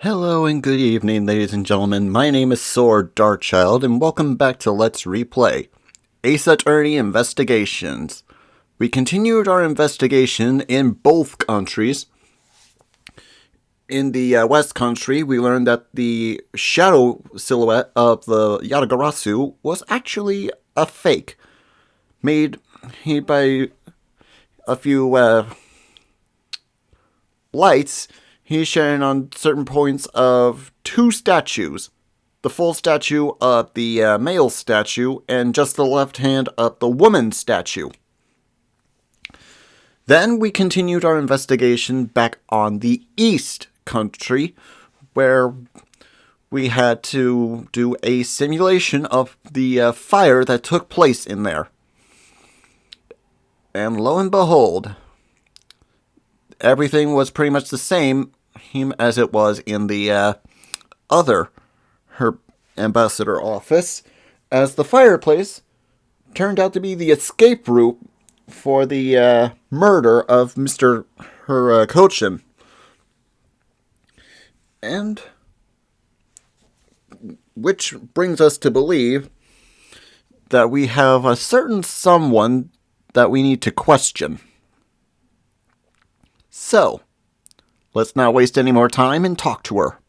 Hello and good evening, ladies and gentlemen. My name is Saur, Darkchylde, and welcome back to Let's Replay Ace Attorney Investigations. We continued our investigation in both countries. In the West Country, we learned that the shadow silhouette of the yatagarasu was actually a fake, made by a few lights. He's shining on certain points of two statues. The full statue of the male statue and just the left hand of the woman statue. Then we continued our investigation back on the East Country, where we had to do a simulation of the fire that took place in there. And lo and behold, everything was pretty much the same as it was in the her ambassador office, as the fireplace turned out to be the escape route for the murder of her Cochin. And which brings us to believe that we have a certain someone that we need to question. So, let's not waste any more time and talk to her.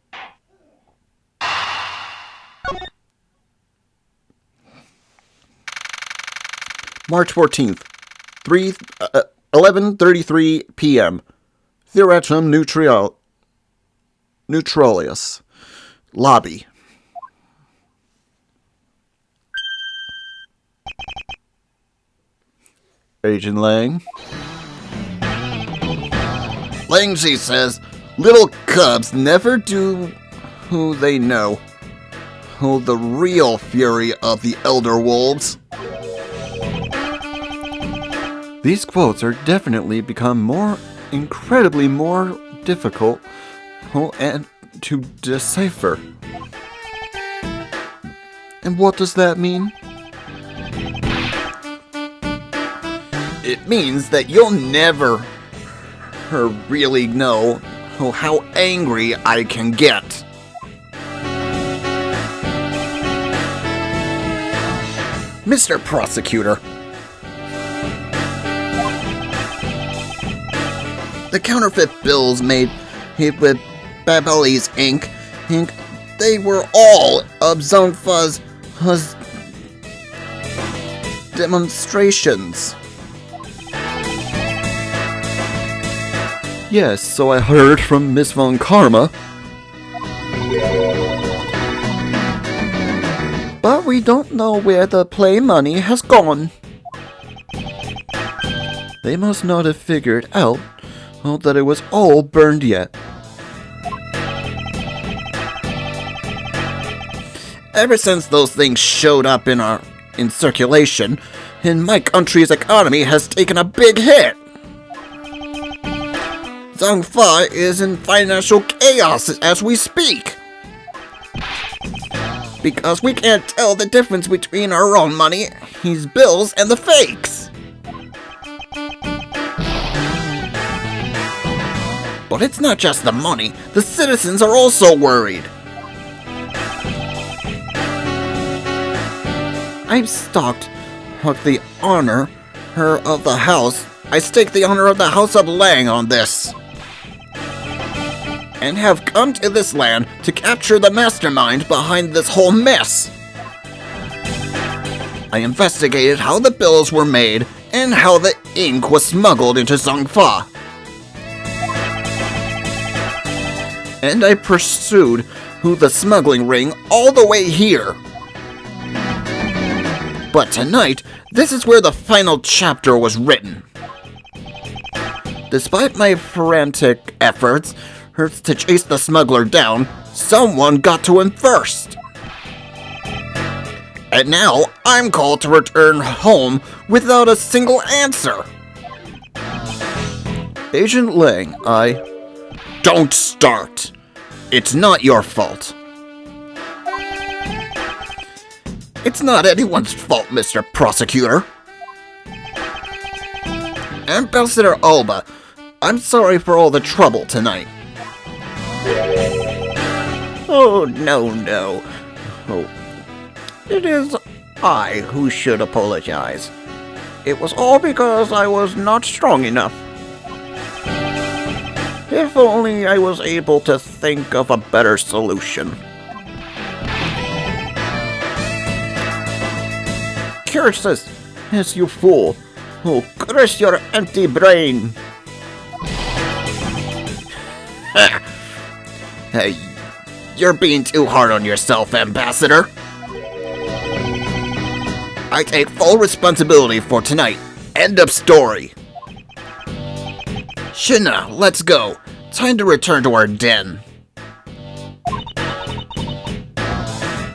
March 14th, 11:33 p.m. Theatrums Neutralis. Lobby. Agent Lang. Langsy says, little cubs never do who they know. Who the real fury of the elder wolves. These quotes are definitely become incredibly more difficult and to decipher. And what does that mean? It means that you'll never really know how angry I can get. Mr. Prosecutor, the counterfeit bills made with Babeli's ink, they were all of Zongfa's demonstrations. Yes, so I heard from Miss Von Karma. But we don't know where the play money has gone. They must not have figured out that it was all burned yet. Ever since those things showed up in circulation, my country's economy has taken a big hit. Zongfa is in financial chaos as we speak. Because we can't tell the difference between our own money, his bills, and the fakes. But it's not just the money, the citizens are also worried. I've staked the honor of the house. I stake the honor of the House of Lang on this. And have come to this land to capture the mastermind behind this whole mess. I investigated how the bills were made and how the ink was smuggled into Zongfa. And I pursued the smuggling ring all the way here. But tonight, this is where the final chapter was written. Despite my frantic efforts to chase the smuggler down, someone got to him first. And now I'm called to return home without a single answer. Agent Lang, Don't start. It's not your fault. It's not anyone's fault, Mr. Prosecutor. Ambassador Alba, I'm sorry for all the trouble tonight. Oh, no. Oh, it is I who should apologize. It was all because I was not strong enough. If only I was able to think of a better solution. Curses! Yes, you fool. Oh, curse your empty brain. Hey, you're being too hard on yourself, Ambassador. I take full responsibility for tonight. End of story. Shina, let's go. Time to return to our den.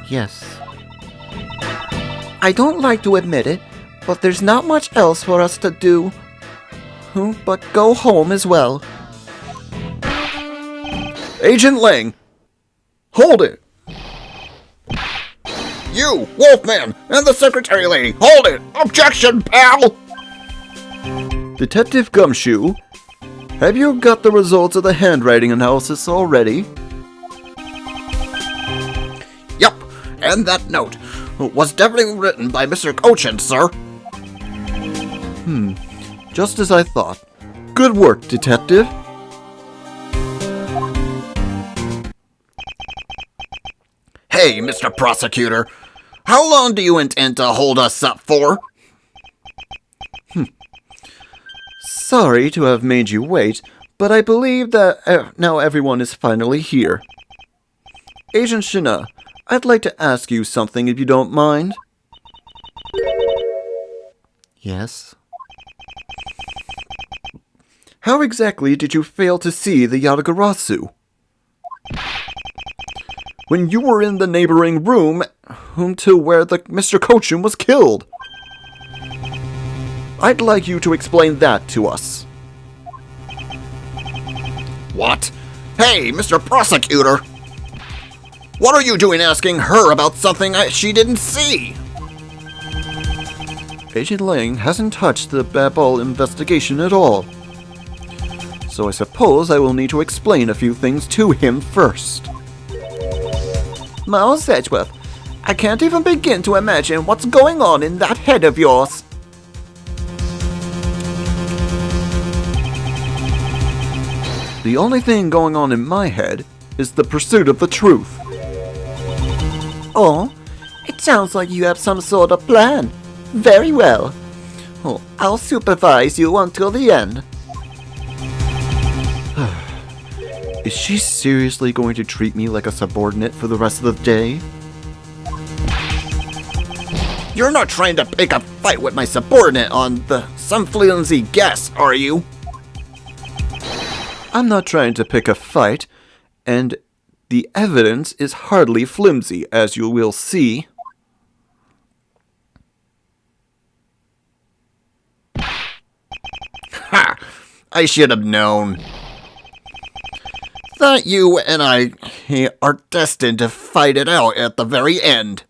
Yes. I don't like to admit it, but there's not much else for us to do. But go home as well. Agent Lang! Hold it! You, Wolfman, and the secretary lady, hold it! Objection, pal! Detective Gumshoe, have you got the results of the handwriting analysis already? Yup, and that note was definitely written by Mr. Cochin, sir. Just as I thought. Good work, Detective. Hey, Mr. Prosecutor, how long do you intend to hold us up for? Sorry to have made you wait, but I believe that now everyone is finally here. Agent Shina, I'd like to ask you something if you don't mind. Yes? How exactly did you fail to see the yatagarasu? When you were in the neighboring room to where Mr. Cochin was killed. I'd like you to explain that to us. What? Hey, Mr. Prosecutor! What are you doing asking her about something she didn't see? Agent Lang hasn't touched the Babel investigation at all. So I suppose I will need to explain a few things to him first. Miles Edgeworth, I can't even begin to imagine what's going on in that head of yours. The only thing going on in my head is the pursuit of the truth. Oh, it sounds like you have some sort of plan. Very well. Oh, I'll supervise you until the end. Is she seriously going to treat me like a subordinate for the rest of the day? You're not trying to pick a fight with my subordinate on some flimsy guess, are you? I'm not trying to pick a fight, and the evidence is hardly flimsy, as you will see. Ha! I should have known. Thought you and I are destined to fight it out at the very end.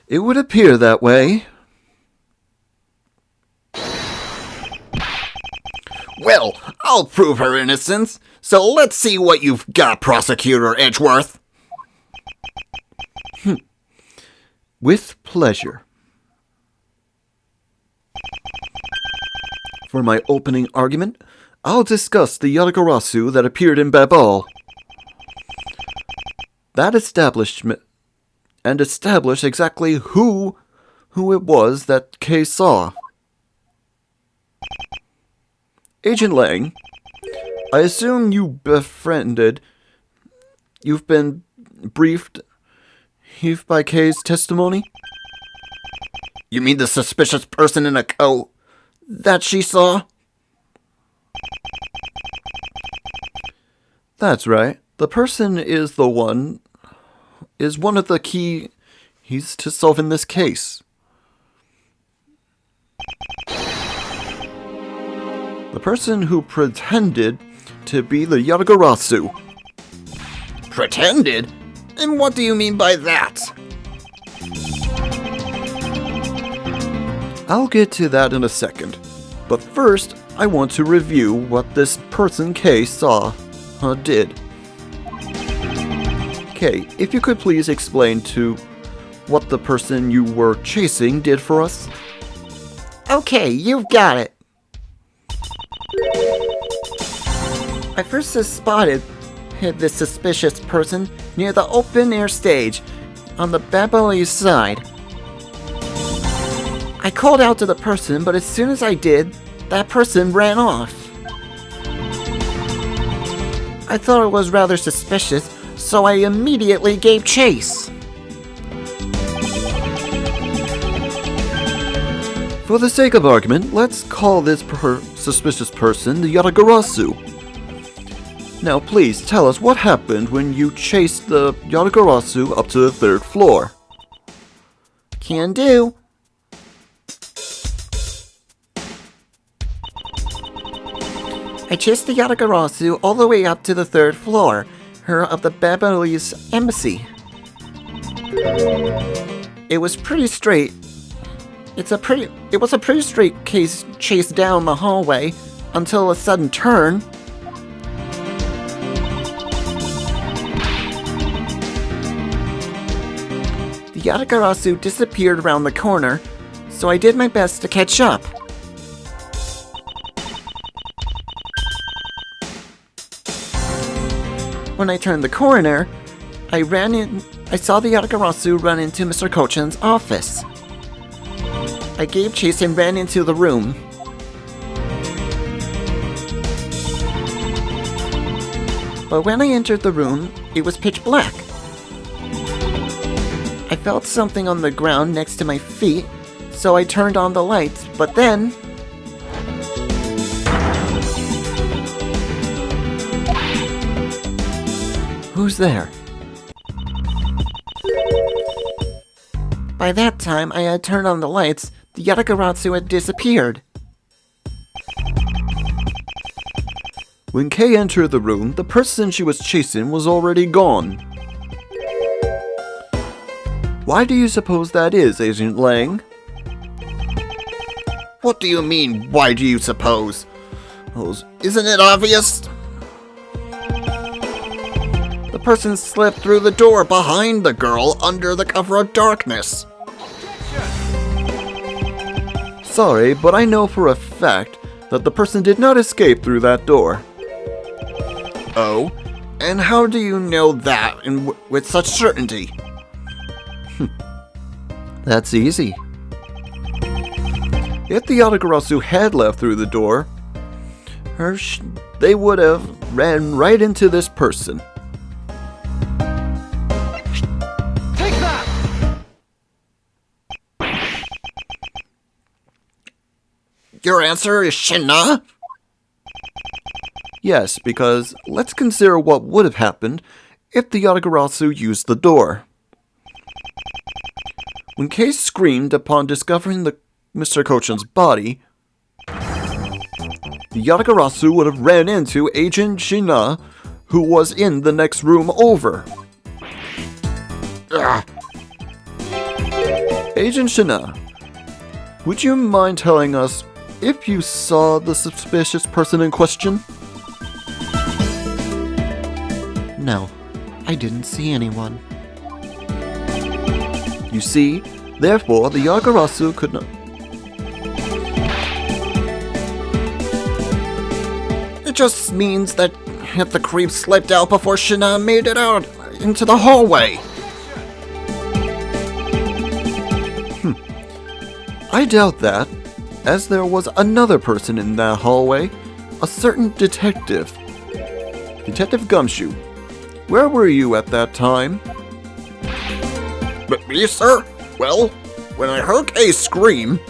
It would appear that way. Well, I'll prove her innocence, so let's see what you've got, Prosecutor Edgeworth. With pleasure. For my opening argument, I'll discuss the yatagarasu that appeared in Babel. That establish exactly who it was that Kay saw. Agent Lang, I assume you've been briefed by Kay's testimony? You mean the suspicious person in a coat that she saw? That's right. The person is one of the keys to solving this case. The person who pretended to be the yatagarasu. Pretended? And what do you mean by that? I'll get to that in a second. But first, I want to review what this person K saw did. Okay, if you could please explain to what the person you were chasing did for us. Okay, you've got it. I first spotted this suspicious person near the open-air stage on the Babalese side. I called out to the person, but as soon as I did, that person ran off. I thought it was rather suspicious, so I immediately gave chase. For the sake of argument, let's call this suspicious person the yatagarasu. Now please tell us what happened when you chased the yatagarasu up to the 3rd floor. Can do. I chased the yatagarasu all the way up to the 3rd floor, of the Babalese embassy. It was pretty straight. It was a pretty straight chase down the hallway until a sudden turn. The yatagarasu disappeared around the corner, so I did my best to catch up. When I turned the corner, I saw the yatagarasu run into Mr. Kochan's office. I gave chase and ran into the room. But when I entered the room, it was pitch black. I felt something on the ground next to my feet, so I turned on the lights, but then... Who's there? By that time, I had turned on the lights. The yatagarasu had disappeared. When Kay entered the room, the person she was chasing was already gone. Why do you suppose that is, Agent Lang? What do you mean, why do you suppose? Isn't it obvious? The person slipped through the door behind the girl under the cover of darkness. Sorry, but I know for a fact that the person did not escape through that door. Oh? And how do you know that with such certainty? That's easy. If the yatagarasu had left through the door, they would have ran right into this person. Take that! Your answer is Shina? Yes, because let's consider what would have happened if the yatagarasu used the door. When Kay screamed upon discovering Mr. Kochan's body, the yatagarasu would have ran into Agent Shina, who was in the next room over. Ugh. Agent Shina, would you mind telling us if you saw the suspicious person in question? No, I didn't see anyone. You see, therefore the yatagarasu could not... It just means that if the creep slipped out before Shina made it out into the hallway. I doubt that, as there was another person in that hallway, a certain detective. Detective Gumshoe, where were you at that time? But me, sir? Well, when I heard Kay scream,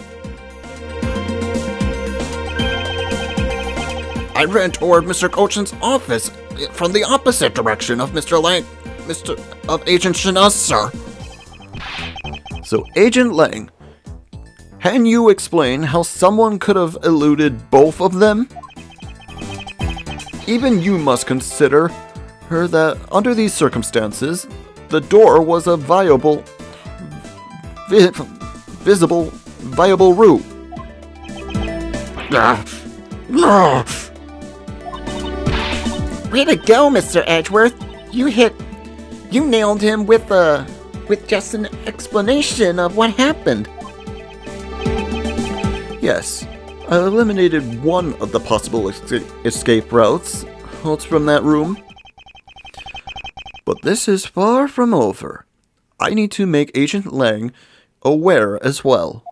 I ran toward Mr. Kochan's office from the opposite direction of of Agent Shina, sir. So, Agent Lang, can you explain how someone could have eluded both of them? Even you must consider that under these circumstances, the door was a viable route. Way to go, Mr. Edgeworth. You nailed him with just an explanation of what happened. Yes, I eliminated one of the possible escape routes from that room. But this is far from over. I need to make Agent Lang aware as well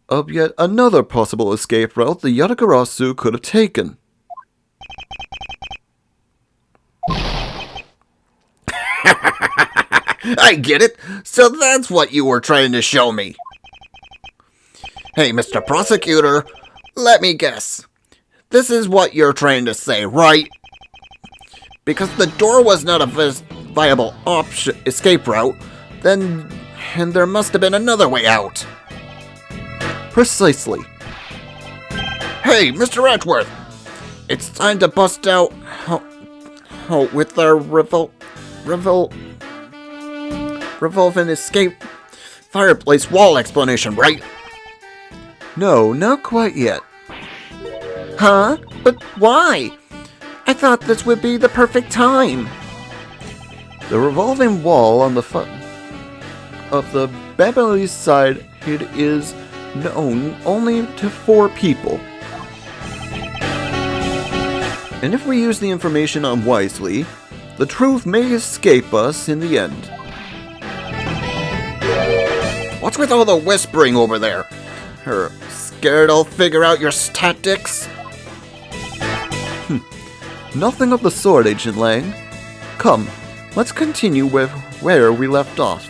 of yet another possible escape route the Yatagarasu could have taken. I get it. So that's what you were trying to show me. Hey, Mr. Prosecutor, let me guess. This is what you're trying to say, right? Because the door was not a viable escape route, then there must have been another way out. Precisely. Hey, Mr. Edgeworth, it's time to bust out with our revolving escape fireplace wall explanation, right? No, not quite yet. Huh? But why? I thought this would be the perfect time. The revolving wall on the front of the Babylonis side, it is known only to 4 people. And if we use the information unwisely, the truth may escape us in the end. What's with all the whispering over there? Scared I'll figure out your tactics? Nothing of the sort, Agent Lang. Come, let's continue with where we left off.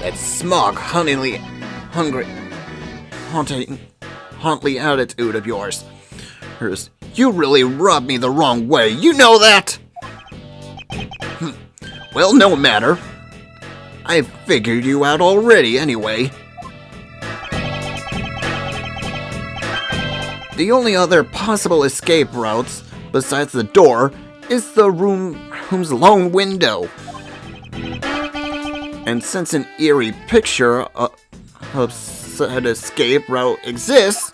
That smug, hauntingly attitude of yours. You really rubbed me the wrong way, you know that? Well, no matter. I figured you out already anyway. The only other possible escape routes, besides the door, is the room's lone window. And since an eerie picture of said escape route exists,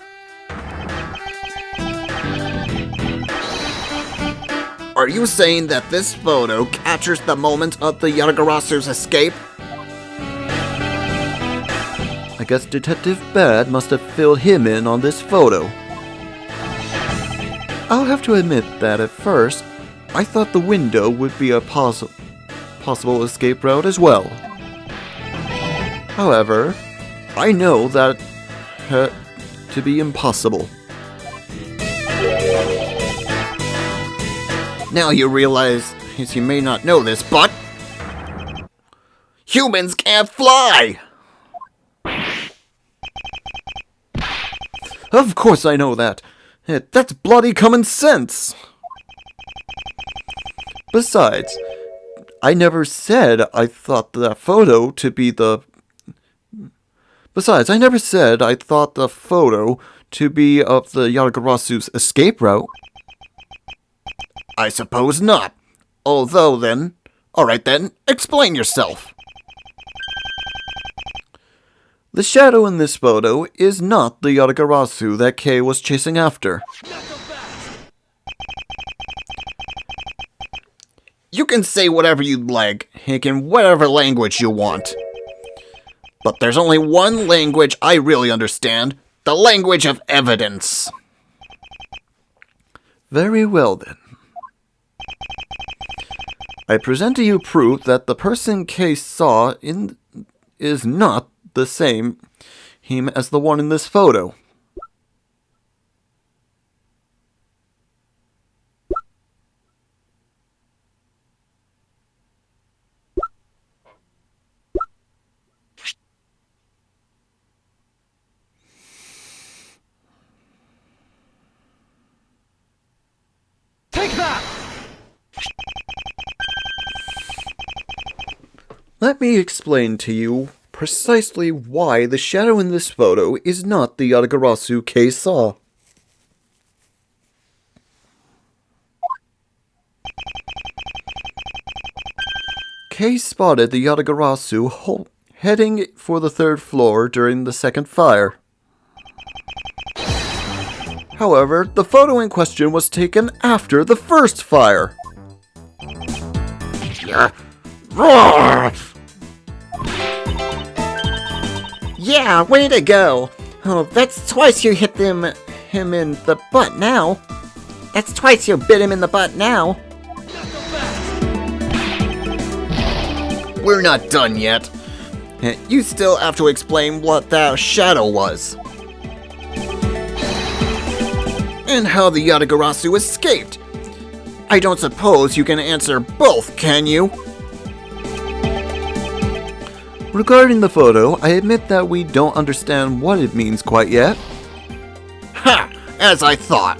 are you saying that this photo captures the moment of the Yatagarasu's escape? I guess Detective Bad must have filled him in on this photo. I'll have to admit that at first, I thought the window would be a possible escape route as well. However, I know that to be impossible. Now you realize, as you may not know this, but humans can't fly! Of course I know that. That's bloody common sense. Besides, I never said I thought that photo to be the... Besides, I never said I thought the photo to be of the Yatagarasu's escape route. I suppose not. Although then... Alright then, explain yourself. The shadow in this photo is not the Yatagarasu that Kay was chasing after. You can say whatever you'd like, in whatever language you want. But there's only one language I really understand, the language of evidence. Very well then. I present to you proof that the person Kay saw is not the same him as the one in this photo. Take that! Let me explain to you precisely why the shadow in this photo is not the Yatagarasu Kay saw. Kay spotted the Yatagarasu heading for the 3rd floor during the second fire. However, the photo in question was taken after the first fire. Yeah, way to go. Oh, that's twice you hit him in the butt now. That's twice you bit him in the butt now. We're not done yet. You still have to explain what that shadow was. And how the yatagarasu escaped. I don't suppose you can answer both, can you? Regarding the photo, I admit that we don't understand what it means quite yet. Ha! As I thought.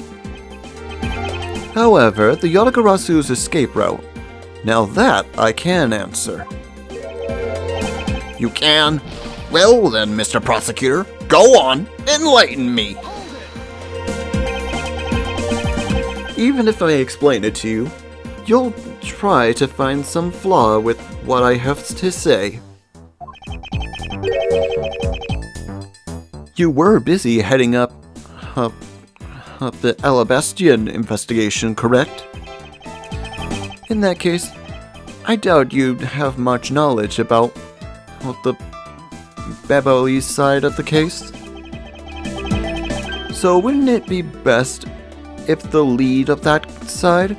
However, the yatagarasu's escape route. Now that I can answer. You can? Well then, Mr. Prosecutor, go on, enlighten me. Even if I explain it to you, you'll try to find some flaw with what I have to say. You were busy heading up the Alabastian investigation, correct? In that case, I doubt you'd have much knowledge about the Baboli side of the case. So wouldn't it be best if the lead of that side,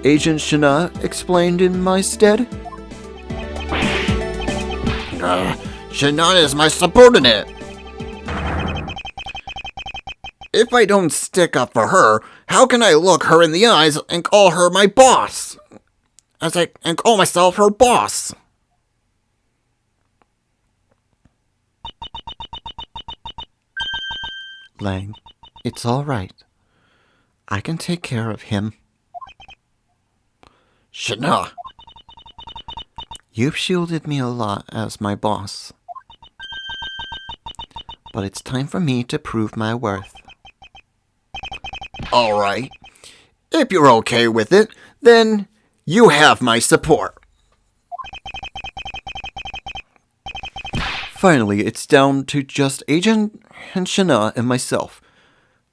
Agent Shana, explained in my stead? Shannon is my subordinate. If I don't stick up for her, how can I look her in the eyes and call her my boss? And call myself her boss? Lang, it's all right. I can take care of him. Shana. You've shielded me a lot as my boss. But it's time for me to prove my worth. Alright. If you're okay with it, then you have my support. Finally, it's down to just Agent and Shana and myself.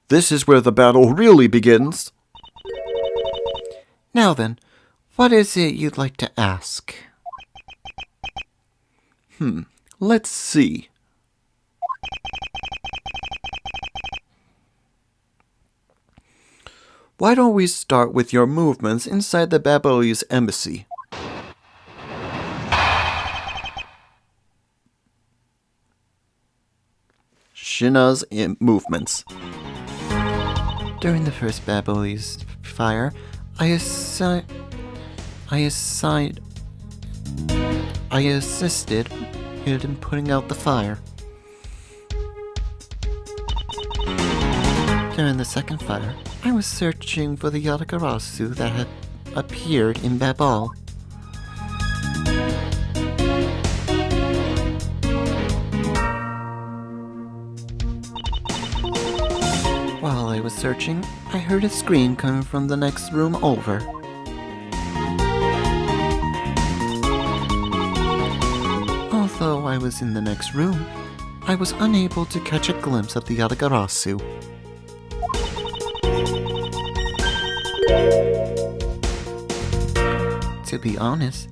This is where the battle really begins. Now then, what is it you'd like to ask? Let's see. Why don't we start with your movements inside the Baboli's embassy? Shina's movements. During the first Baboli's fire, I assisted in putting out the fire. During the second fire, I was searching for the yatagarasu that had appeared in Babol. While I was searching, I heard a scream coming from the next room over. Although I was in the next room, I was unable to catch a glimpse of the yatagarasu. To be honest,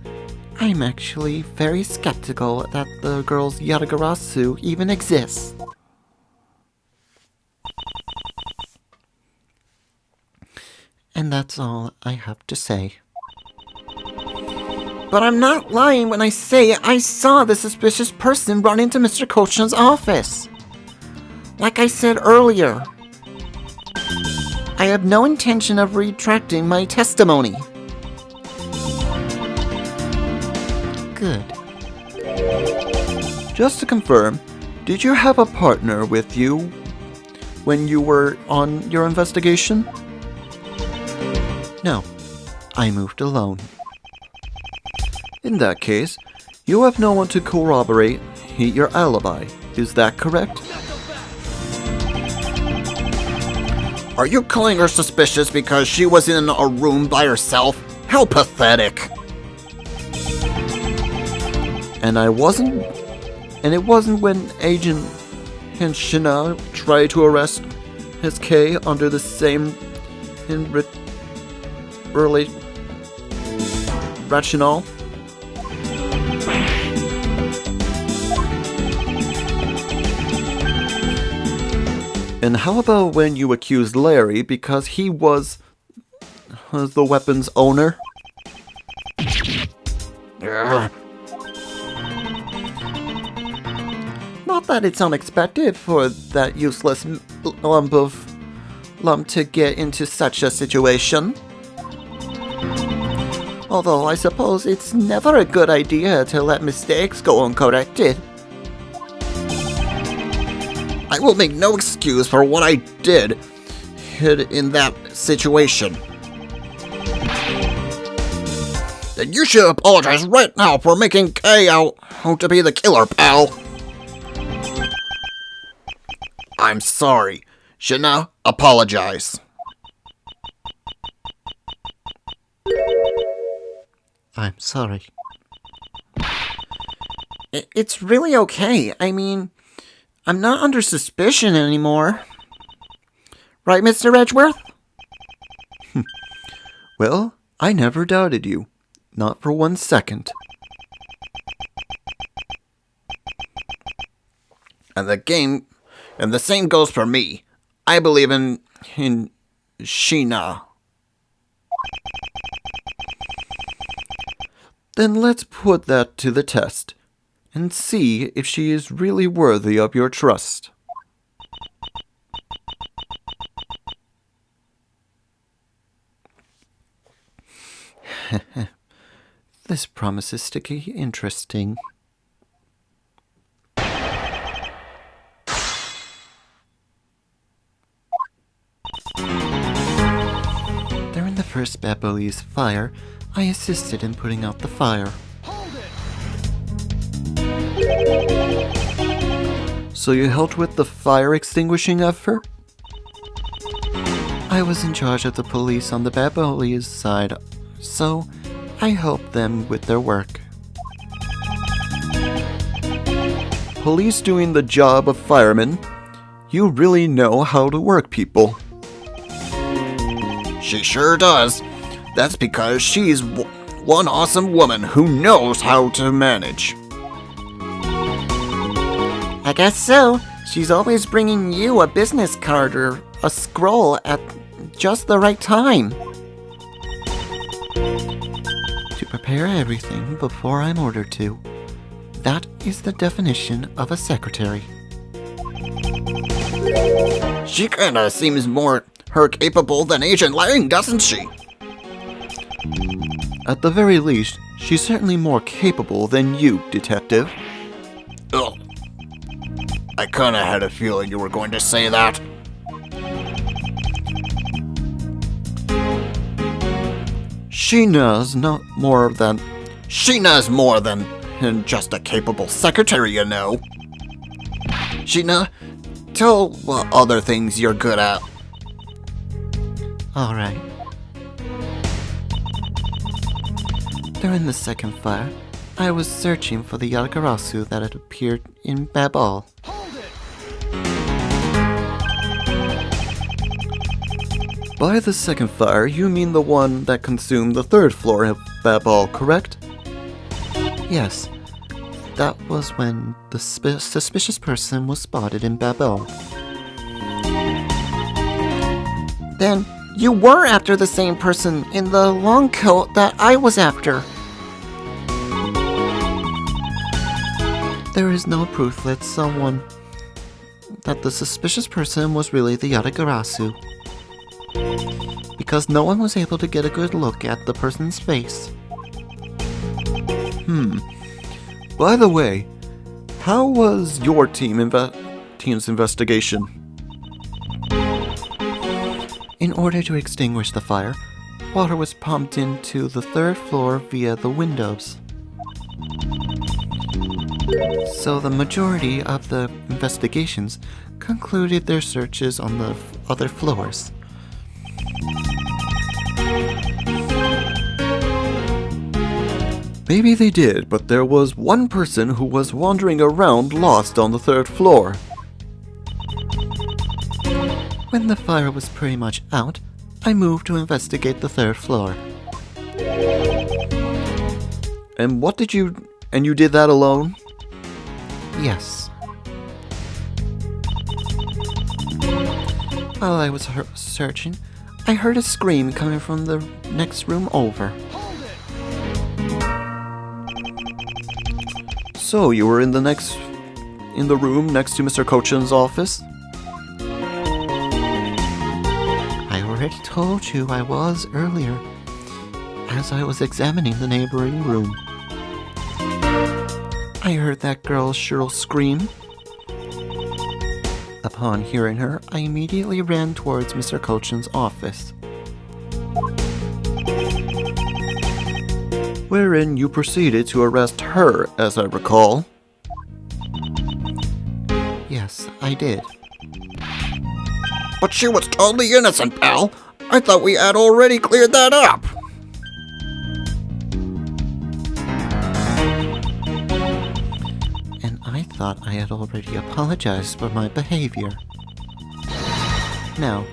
I'm actually very skeptical that the girl's yatagarasu even exists. And that's all I have to say. But I'm not lying when I say I saw the suspicious person run into Mr. Kochan's office. Like I said earlier, I have no intention of retracting my testimony. Good. Just to confirm, did you have a partner with you when you were on your investigation? No, I moved alone. In that case, you have no one to corroborate your alibi. Is that correct? Are you calling her suspicious because she was in a room by herself? How pathetic. And it wasn't when Agent Shina tried to arrest his K under the same early rationale? And how about when you accused Larry because he was the weapon's owner? Not that it's unexpected for that useless lump to get into such a situation. Although I suppose it's never a good idea to let mistakes go uncorrected. I will make no excuse for what I did in that situation. And you should apologize right now for making Kay out to be the killer, pal. I'm sorry. Shouldn't apologize. I'm sorry. It's really okay. I mean, I'm not under suspicion anymore. Right, Mr. Edgeworth? Well, I never doubted you. Not for 1 second. And the same goes for me. I believe in Sheena. Then let's put that to the test and see if she is really worthy of your trust. This promises to be interesting. During the first Baboise fire, I assisted in putting out the fire. So you helped with the fire extinguishing effort? I was in charge of the police on the Baboise side, so I helped them with their work. Police doing the job of firemen, you really know how to work people. She sure does. That's because she's one awesome woman who knows how to manage. I guess so. She's always bringing you a business card or a scroll at just the right time. To prepare everything before I'm ordered to. That is the definition of a secretary. She kinda seems more capable than Agent Lang, doesn't she? At the very least, she's certainly more capable than you, Detective. Ugh. I kinda had a feeling you were going to say that. She knows more than just a capable secretary, you know. Sheena, tell what other things you're good at. Alright. During the second fire, I was searching for the yatagarasu that had appeared in Babal. By the second fire, you mean the one that consumed the third floor of Babal, correct? Yes. That was when the suspicious person was spotted in Babel. Then you were after the same person in the long coat that I was after. There is no proof that the suspicious person was really the yatagarasu. Because no one was able to get a good look at the person's face. By the way, how was your team's investigation? In order to extinguish the fire, water was pumped into the third floor via the windows. So the majority of the investigations concluded their searches on the other floors. Maybe they did, but there was one person who was wandering around lost on the third floor. When the fire was pretty much out, I moved to investigate the third floor. And you did that alone? Yes. While I was searching, I heard a scream coming from the next room over. Hold it! So you were in the room next to Mr. Kochan's office? I already told you I was earlier, as I was examining the neighboring room. I heard that girl Cheryl scream. Upon hearing her, I immediately ran towards Mr. Kochan's office. Wherein you proceeded to arrest her, as I recall. Yes, I did. But she was totally innocent, pal. I thought we had already cleared that up. And I thought I had already apologized for my behavior. Now,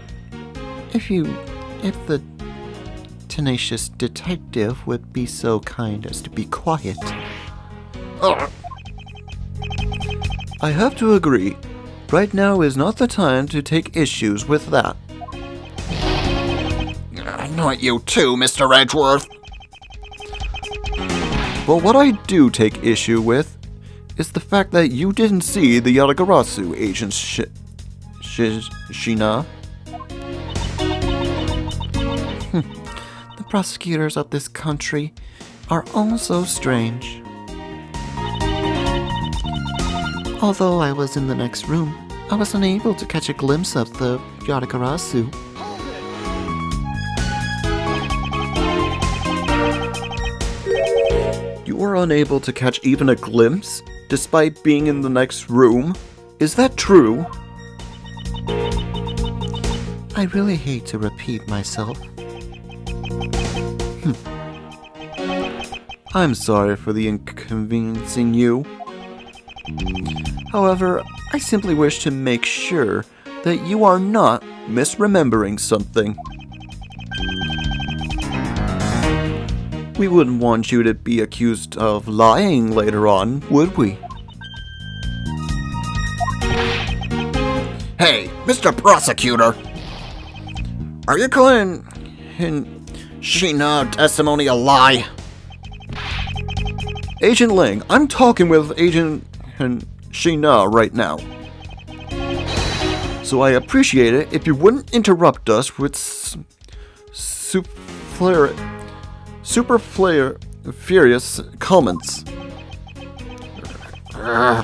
if the tenacious detective would be so kind as to be quiet. I have to agree. Right now is not the time to take issues with that. Not you too, Mr. Edgeworth. But what I do take issue with is the fact that you didn't see the yatagarasu, Agent Shina. The prosecutors of this country are all so strange. Although I was in the next room, I was unable to catch a glimpse of the yatagarasu. You were unable to catch even a glimpse, despite being in the next room? Is that true? I really hate to repeat myself. I'm sorry for the inconveniencing you. However, I simply wish to make sure that you are not misremembering something. We wouldn't want you to be accused of lying later on, would we? Hey, Mr. Prosecutor. Are you calling Shina testimony a lie? Agent Lang, I'm talking with Agent Shina right now. So I appreciate it if you wouldn't interrupt us with super furious comments. I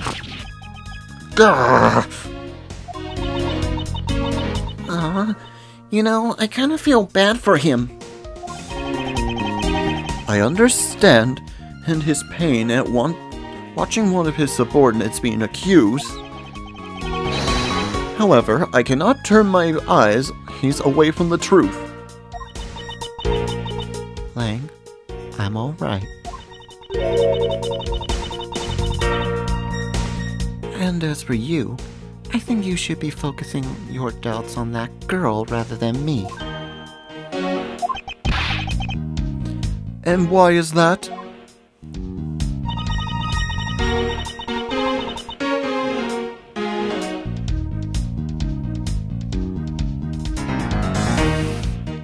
kind of feel bad for him. I understand and his pain at watching one of his subordinates being accused. However, I cannot turn my eyes away from the truth. Lang, I'm alright. And as for you, I think you should be focusing your doubts on that girl rather than me. And why is that?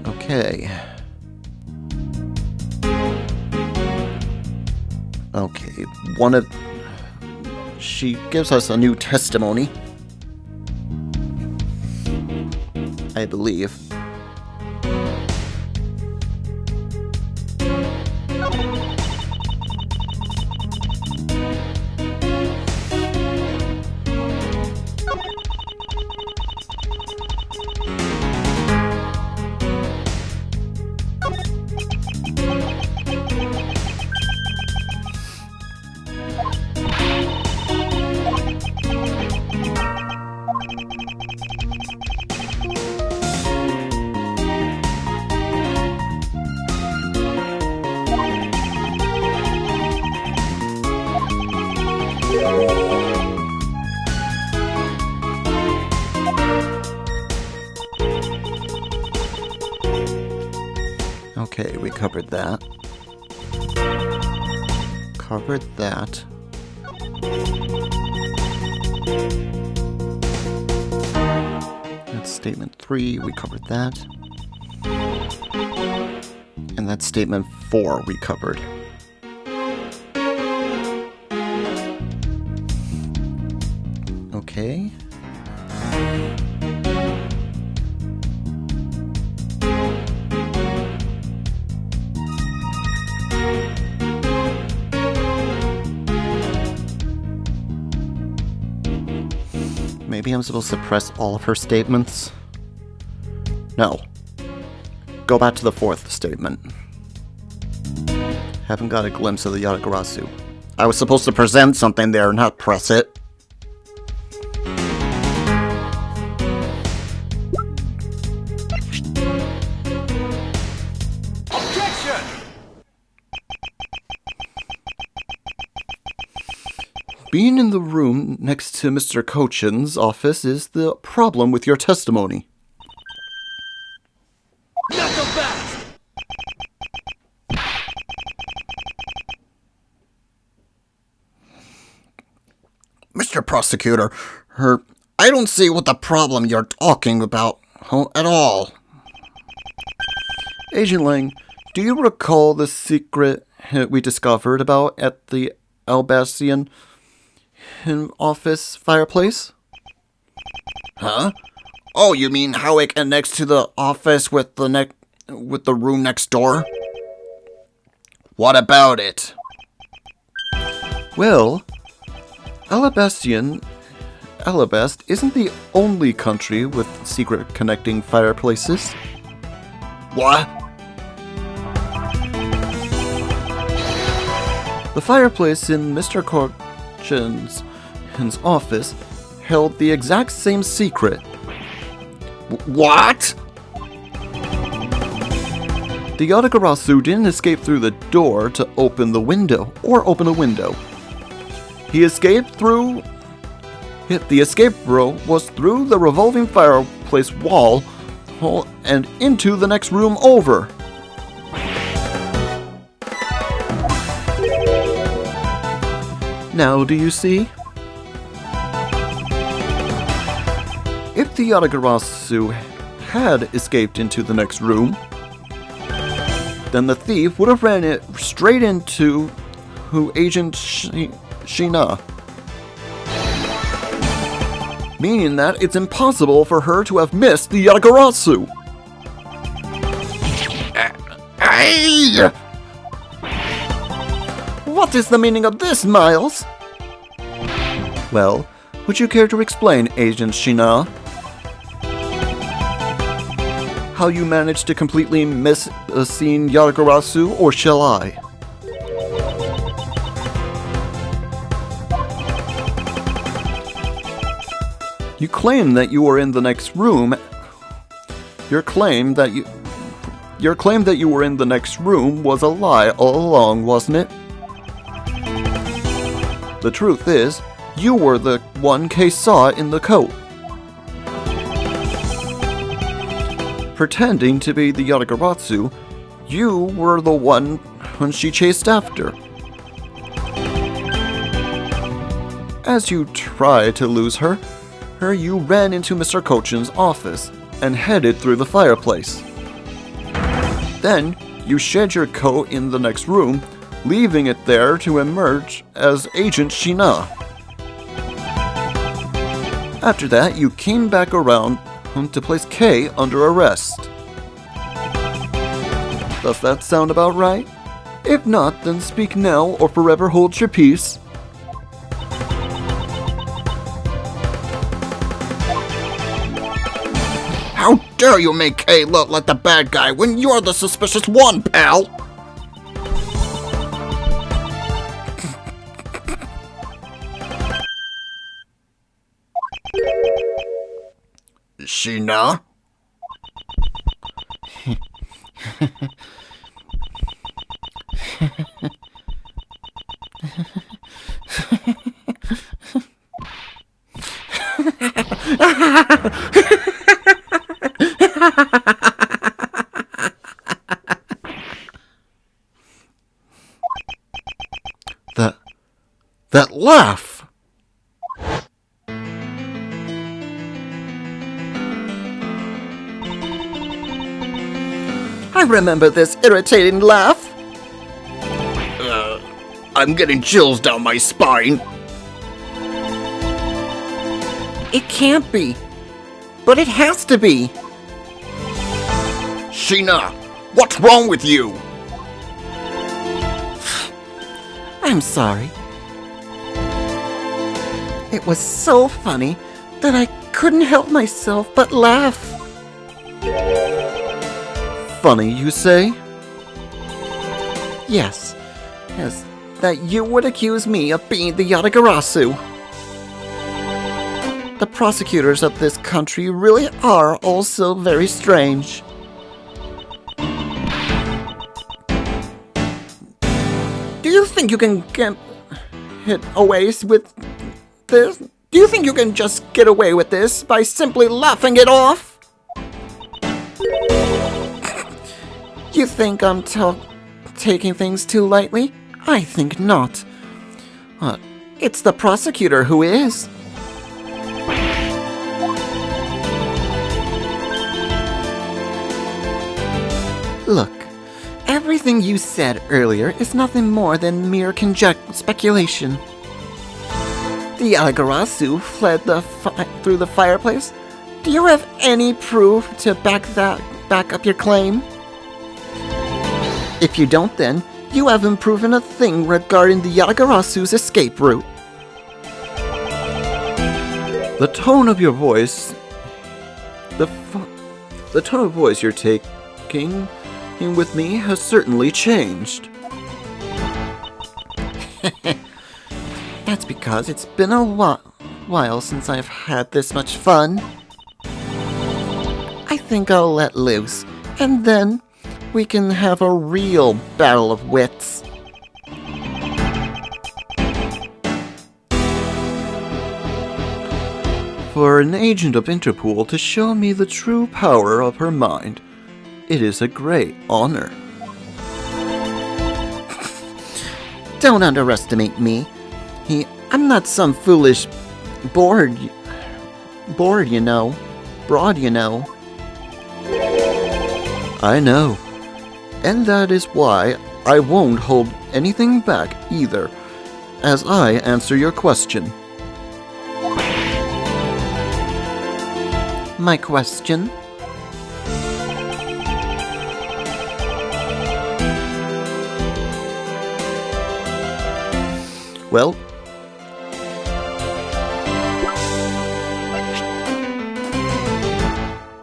Okay, she gives us a new testimony, I believe. Okay, we covered that. Covered that. That's statement 3, we covered that. And that's statement 4 we covered. Okay. Maybe I'm supposed to suppress all of her statements? No. Go back to the 4th statement. Haven't got a glimpse of the yatagarasu. I was supposed to present something there, not press it. Being in the room next to Mr. Cochin's office is the problem with your testimony. Mr. Prosecutor, I don't see what the problem you're talking about at all. Agent Lang, do you recall the secret we discovered about at the Albastian office fireplace? Huh? Oh, you mean how it connects to the office with the room next door? What about it? Well, Alabast isn't the only country with secret connecting fireplaces. What? The fireplace in Mr. Cochin's office held the exact same secret. What? The yatagarasu didn't escape through the door to open the window, or open a window. He escaped through... The escape route was through the revolving fireplace wall and into the next room over. Now, do you see? If the yatagarasu had escaped into the next room, then the thief would have ran it straight into Agent Shina. Meaning that it's impossible for her to have missed the yatagarasu. Hey! What is the meaning of this, Miles? Well, would you care to explain, Agent Shina? How you managed to completely miss a scene yatagarasu, or shall I? You claim that you were in the next room. Your claim that you were in the next room was a lie all along, wasn't it? The truth is, you were the one Kay saw in the coat. Pretending to be the yatagarasu, you were the one when she chased after. As you tried to lose her, you ran into Mr. Cochin's office and headed through the fireplace. Then, you shed your coat in the next room, leaving it there to emerge as Agent Shina. After that, you came back around to place Kay under arrest. Does that sound about right? If not, then speak now or forever hold your peace. How dare you make Kay look like the bad guy when you're the suspicious one, pal? Shina? laugh. I remember this irritating laugh. I'm getting chills down my spine. It can't be. But it has to be. Sheena, what's wrong with you? I'm sorry. It was so funny that I couldn't help myself but laugh. Funny, you say? Yes, that you would accuse me of being the yatagarasu. The prosecutors of this country really are also very strange. Do you think you can get away with this? Do you think you can just get away with this by simply laughing it off? You think I'm taking things too lightly? I think not. It's the prosecutor who is. Look, everything you said earlier is nothing more than mere speculation. The yatagarasu fled through the fireplace. Do you have any proof to back up your claim? If you don't, then you haven't proven a thing regarding the yatagarasu's escape route. The tone of your voice, the tone of voice you're taking in with me has certainly changed. That's because it's been a while since I've had this much fun. I think I'll let loose, and then we can have a real battle of wits. For an agent of Interpol to show me the true power of her mind, it is a great honor. Don't underestimate me. I'm not some foolish broad, you know. I know. And that is why I won't hold anything back either, as I answer your question. My question? Well,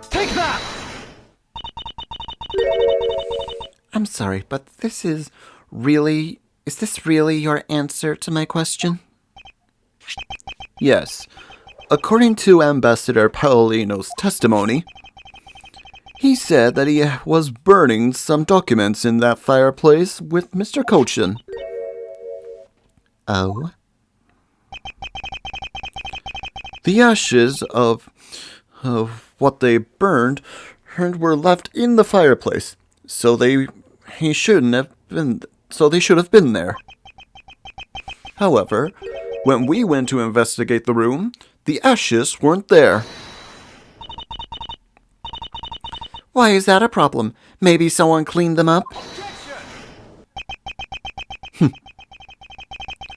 Take that! I'm sorry, but is this really your answer to my question? yes. According to Ambassador Paolino's testimony, he said that he was burning some documents in that fireplace with Mr. Cochin. Oh? The ashes of what they burned were left in the fireplace, so they should have been there. However, when we went to investigate the room, the ashes weren't there. Why is that a problem? Maybe someone cleaned them up?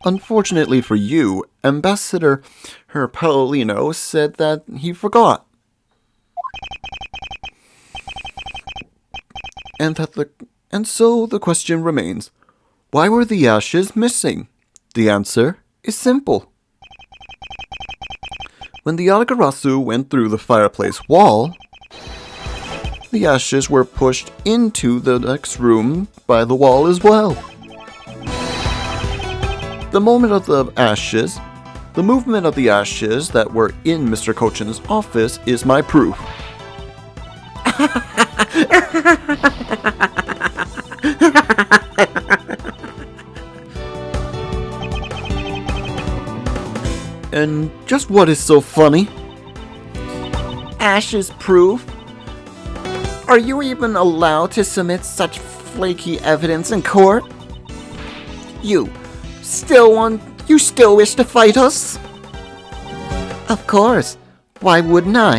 Unfortunately for you, Ambassador Paolino said that he forgot. And so the question remains, why were the ashes missing? The answer is simple. When the yatagarasu went through the fireplace wall, the ashes were pushed into the next room by the wall as well. The movement of the ashes that were in Mr. Cochin's office is my proof. And just what is so funny? Ashes proof? Are you even allowed to submit such flaky evidence in court? You still want You still wish to fight us? Of course. Why wouldn't I?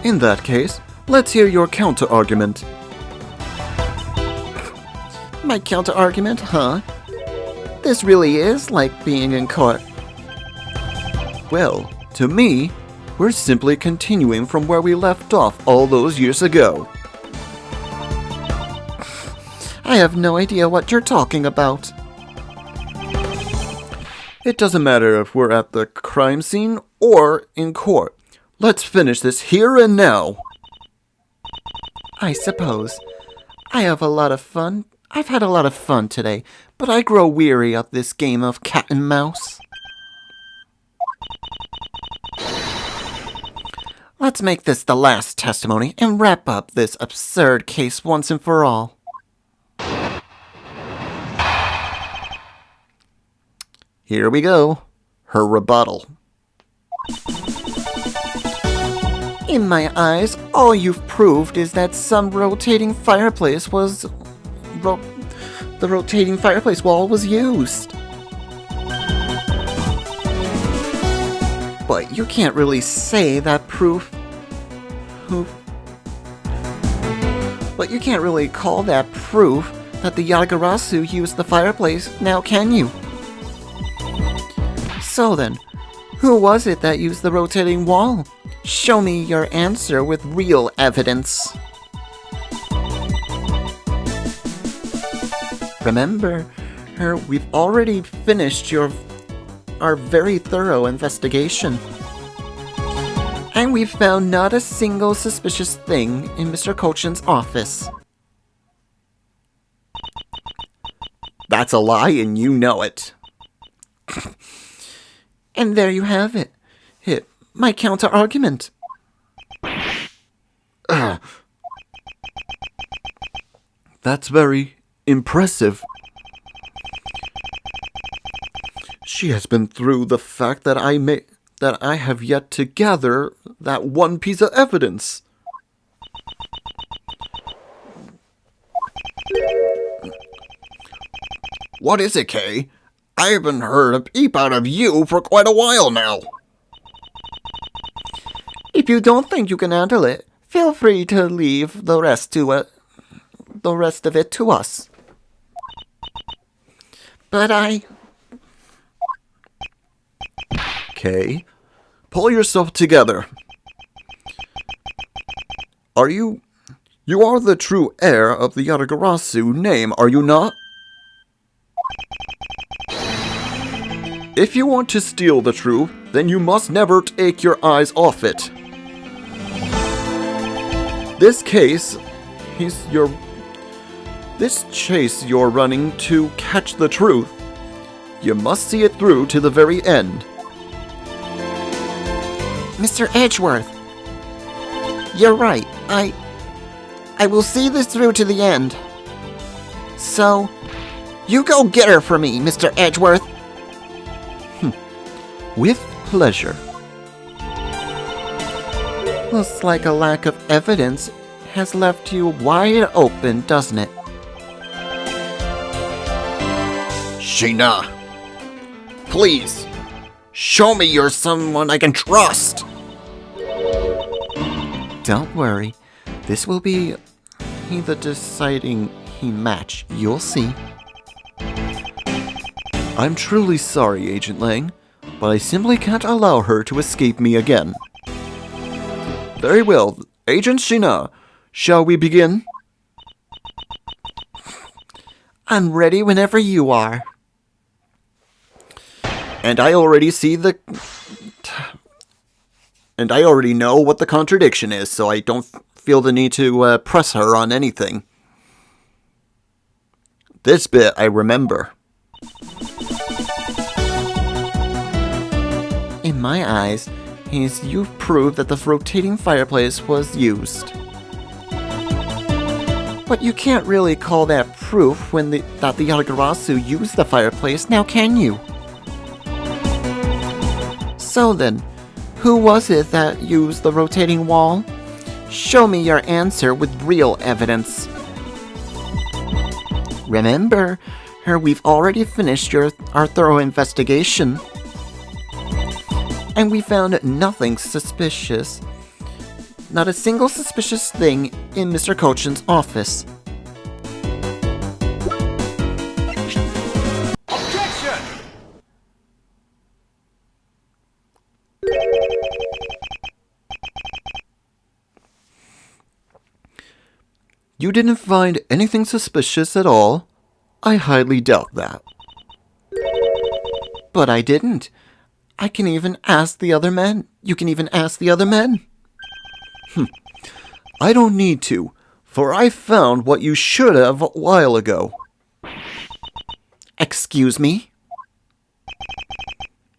In that case, let's hear your counter-argument. My counter-argument, huh? This really is like being in court. Well, to me, we're simply continuing from where we left off all those years ago. I have no idea what you're talking about. It doesn't matter if we're at the crime scene or in court. Let's finish this here and now. I suppose. I've had a lot of fun today, but I grow weary of this game of cat and mouse. Let's make this the last testimony and wrap up this absurd case once and for all. Here we go. Her rebuttal. In my eyes, all you've proved is that some rotating fireplace was... the rotating fireplace wall was used. But you can't really say that proof... But you can't really call that proof that the yatagarasu used the fireplace, now can you? So then, who was it that used the rotating wall? Show me your answer with real evidence. Remember, we've already finished our very thorough investigation. And we've found not a single suspicious thing in Mr. Cochin's office. That's a lie and you know it. And there you have it. My counter-argument. That's very impressive. She has been through the fact that I have yet to gather that one piece of evidence. What is it, Kay? I haven't heard a peep out of you for quite a while now. If you don't think you can handle it, feel free to leave the rest of it to us. But Kay, pull yourself together. You are the true heir of the Yatagarasu name, are you not? If you want to steal the truth, then you must never take your eyes off it. This chase you're running to catch the truth, you must see it through to the very end. Mr. Edgeworth, you're right. I will see this through to the end. So, you go get her for me, Mr. Edgeworth. With pleasure. Looks like a lack of evidence has left you wide open, doesn't it? Sheena, please, show me you're someone I can trust. Don't worry. This will be the deciding match. You'll see. I'm truly sorry, Agent Lang, but I simply can't allow her to escape me again. Very well, Agent Sheena, shall we begin? I'm ready whenever you are. And I already know what the contradiction is, so I don't feel the need to press her on anything. This bit I remember. In my eyes, you've proved that the rotating fireplace was used. But you can't really call that proof that the yatagarasu used the fireplace, now can you? So then, who was it that used the rotating wall? Show me your answer with real evidence. Remember, We've already finished our thorough investigation. And we found nothing suspicious. Not a single suspicious thing in Mr. Kochin's office. You didn't find anything suspicious at all? I highly doubt that. But I didn't. I can even ask the other men. You can even ask the other men. I don't need to, for I found what you should have a while ago. Excuse me?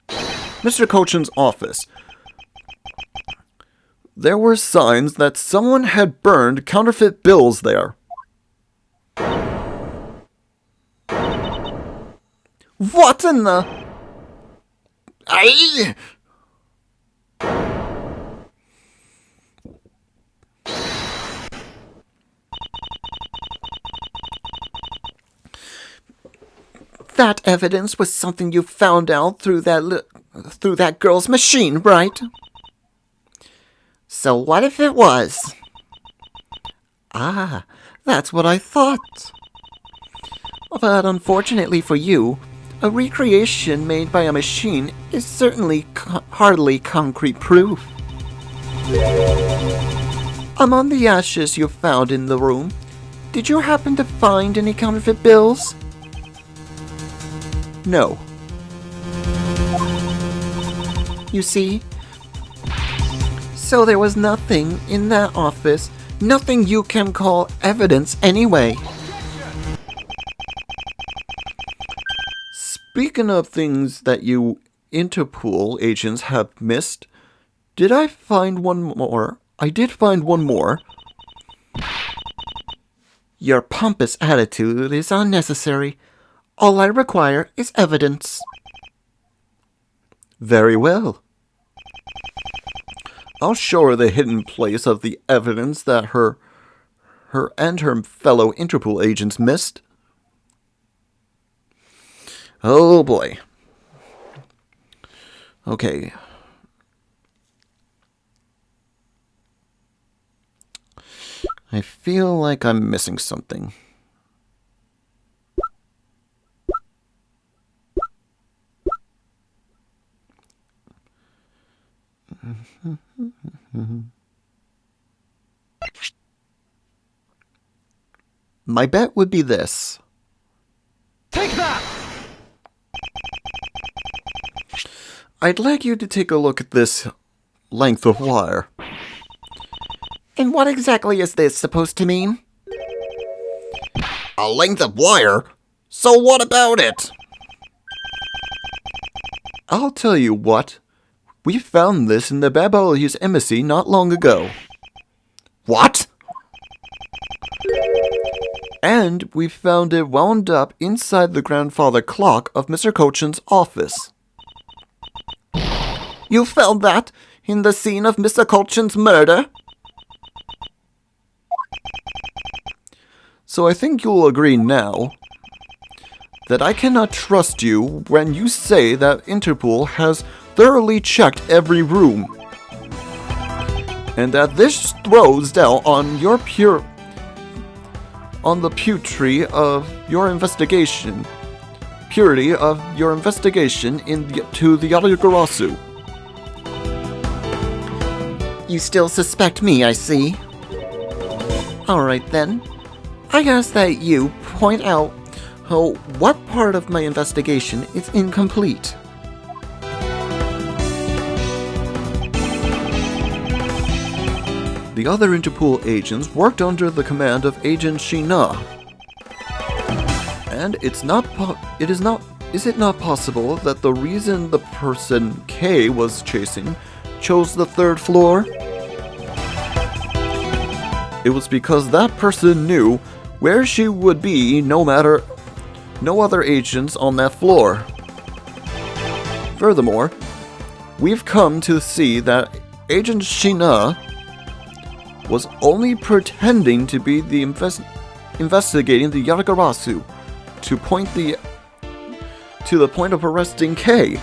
Mr. Kochin's office. There were signs that someone had burned counterfeit bills there. What in the... Aye! That evidence was something you found out through that girl's machine, right? So what if it was? Ah, that's what I thought. But unfortunately for you, a recreation made by a machine is certainly hardly concrete proof. Among the ashes you found in the room, did you happen to find any counterfeit bills? No. You see? So there was nothing in that office, nothing you can call evidence anyway. Speaking of things that you Interpol agents have missed, did I find one more? I did find one more. Your pompous attitude is unnecessary. All I require is evidence. Very well. I'll show her the hidden place of the evidence that her and her fellow Interpol agents missed. Oh boy. Okay. I feel like I'm missing something. My bet would be this. Take that! I'd like you to take a look at this length of wire. And what exactly is this supposed to mean? A length of wire? So what about it? I'll tell you what. We found this in the Babylonian embassy not long ago. What? And we found it wound up inside the grandfather clock of Mr. Kochin's office. You found that in the scene of Mr. Kochin's murder? So I think you'll agree now that I cannot trust you when you say that Interpol has thoroughly checked every room, and that this throws doubt on the purity of your investigation into the yatagarasu. You still suspect me, I see. Alright then. I ask that you point out what part of my investigation is incomplete. The other Interpol agents worked under the command of Agent Shina. And is it not possible that the reason the person K was chasing chose the third floor? It was because that person knew where she would be no other agents on that floor. Furthermore, we've come to see that Agent Shina was only pretending to be investigating the yatagarasu to the point of arresting Kay.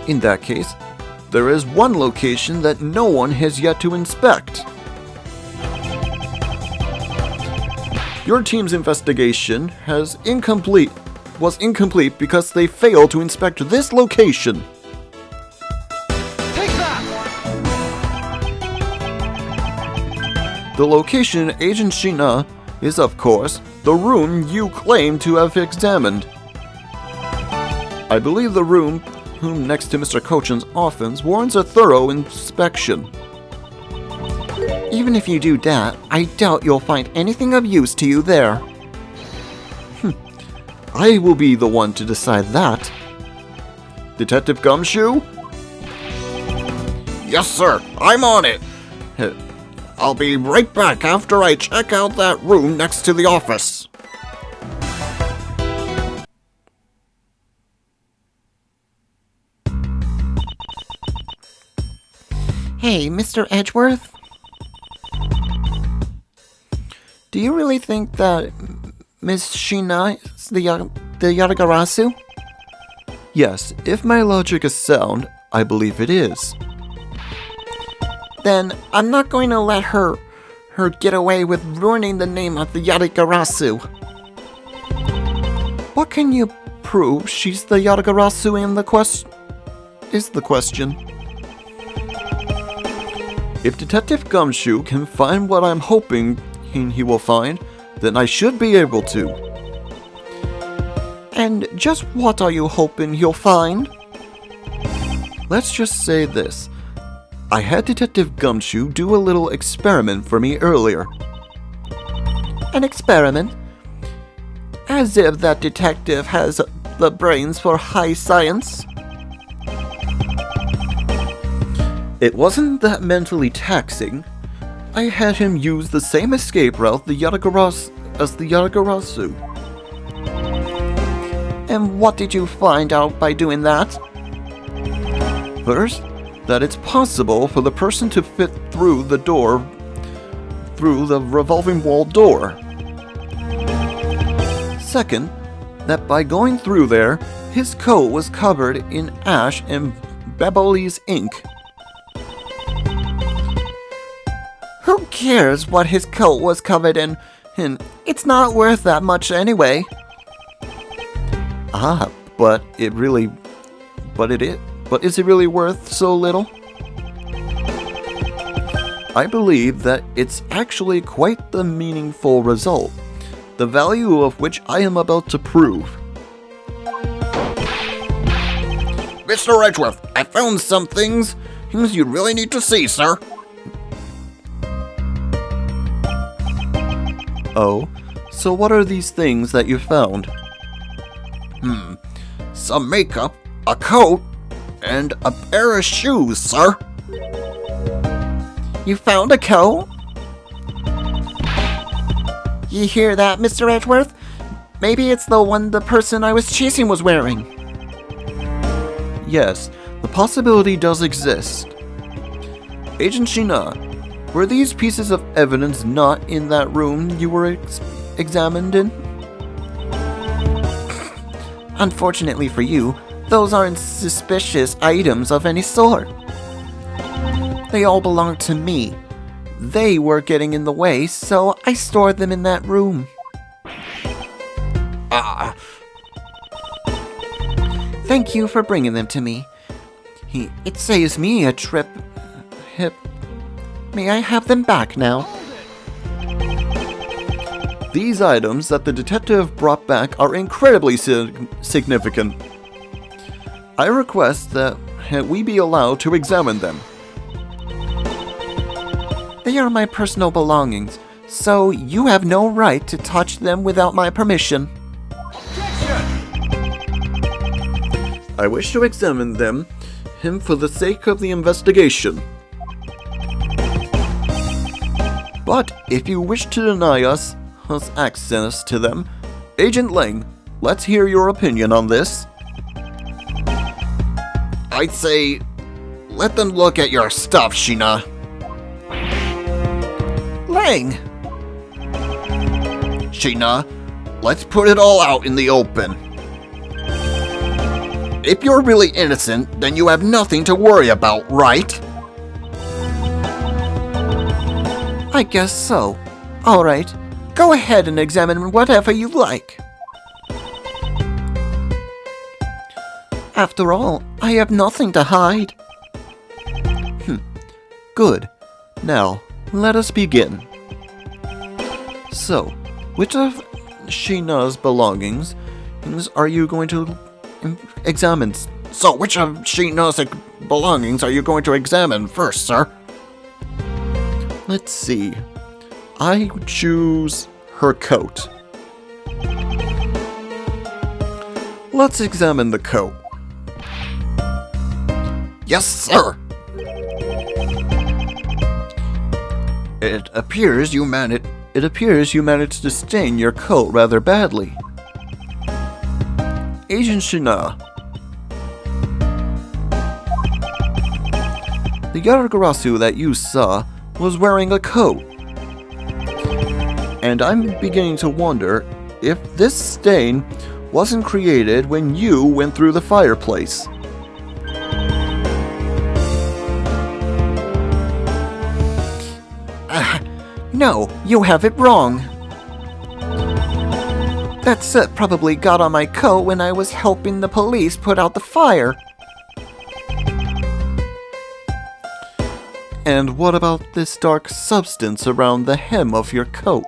In that case, there is one location that no one has yet to inspect. Your team's investigation was incomplete because they failed to inspect this location. Take that! The location, Agent Shina, is of course the room you claim to have examined. I believe the room next to Mr. Kochan's office warrants a thorough inspection. Even if you do that, I doubt you'll find anything of use to you there. I will be the one to decide that. Detective Gumshoe? Yes, sir. I'm on it. I'll be right back after I check out that room next to the office. Hey, Mr. Edgeworth? Do you really think that Miss Shina is the yatagarasu? Yes, if my logic is sound, I believe it is. Then I'm not going to let her get away with ruining the name of the yatagarasu. What can you prove she's the yatagarasu in the question? If Detective Gumshoe can find what I'm hoping he will find, then I should be able to. And just what are you hoping you'll find? Let's just say this. I had Detective Gumshoe do a little experiment for me earlier. An experiment? As if that detective has the brains for high science. It wasn't that mentally taxing. I had him use the same escape route as the yatagarasu. And what did you find out by doing that? First, that it's possible for the person to fit through the revolving wall door. Second, that by going through there, his coat was covered in ash and Babolese ink. Who cares what his coat was covered in? It's not worth that much anyway. But is it really worth so little? I believe that it's actually quite the meaningful result, the value of which I am about to prove. Mr. Edgeworth, I found some things you really need to see, sir. Oh, so what are these things that you found? Some makeup, a coat, and a pair of shoes, sir. You found a coat? You hear that, Mr. Edgeworth? Maybe it's the one the person I was chasing was wearing. Yes, the possibility does exist. Agent Shina, were these pieces of evidence not in that room you were examined in? Unfortunately for you, those aren't suspicious items of any sort. They all belong to me. They were getting in the way, so I stored them in that room. Thank you for bringing them to me. It saves me a trip. May I have them back now? These items that the detective brought back are incredibly significant. I request that we be allowed to examine them. They are my personal belongings, so you have no right to touch them without my permission. I wish to examine them for the sake of the investigation. But if you wish to deny us access to them, Agent Lang, let's hear your opinion on this. I'd say, let them look at your stuff, Shina. Lang! Shina, let's put it all out in the open. If you're really innocent, then you have nothing to worry about, right? I guess so. Alright, go ahead and examine whatever you like. After all, I have nothing to hide. Good. Now, let us begin. So, which of Shina's belongings are you going to examine? So, which of Shina's belongings are you going to examine first, sir? Let's see. I choose her coat. Let's examine the coat. Yes, sir. It appears you managed to stain your coat rather badly. Agent Shina. The yatagarasu that you saw was wearing a coat. And I'm beginning to wonder if this stain wasn't created when you went through the fireplace. No, you have it wrong. That soot probably got on my coat when I was helping the police put out the fire. And what about this dark substance around the hem of your coat?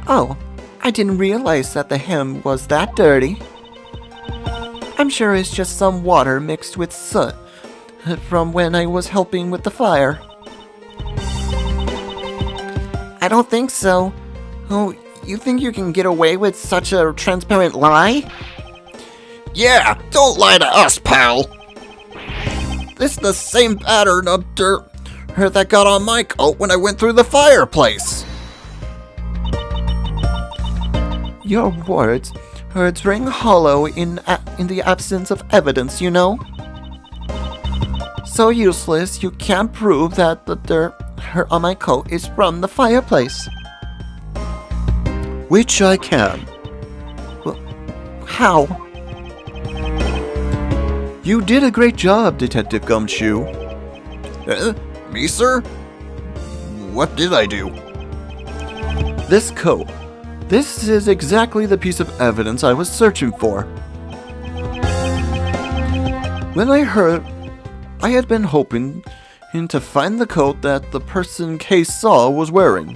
Oh, I didn't realize that the hem was that dirty. I'm sure it's just some water mixed with soot from when I was helping with the fire. I don't think so. Oh, you think you can get away with such a transparent lie? Yeah, don't lie to us, pal. This is the same pattern of dirt that got on my coat when I went through the fireplace. Your words ring hollow in the absence of evidence, you know? So useless, you can't prove that the dirt on my coat is from the fireplace. Which I can. Well, how? You did a great job, Detective Gumshoe. Me, sir? What did I do? This coat. This is exactly the piece of evidence I was searching for. When I had been hoping to find the coat that the person Case saw was wearing.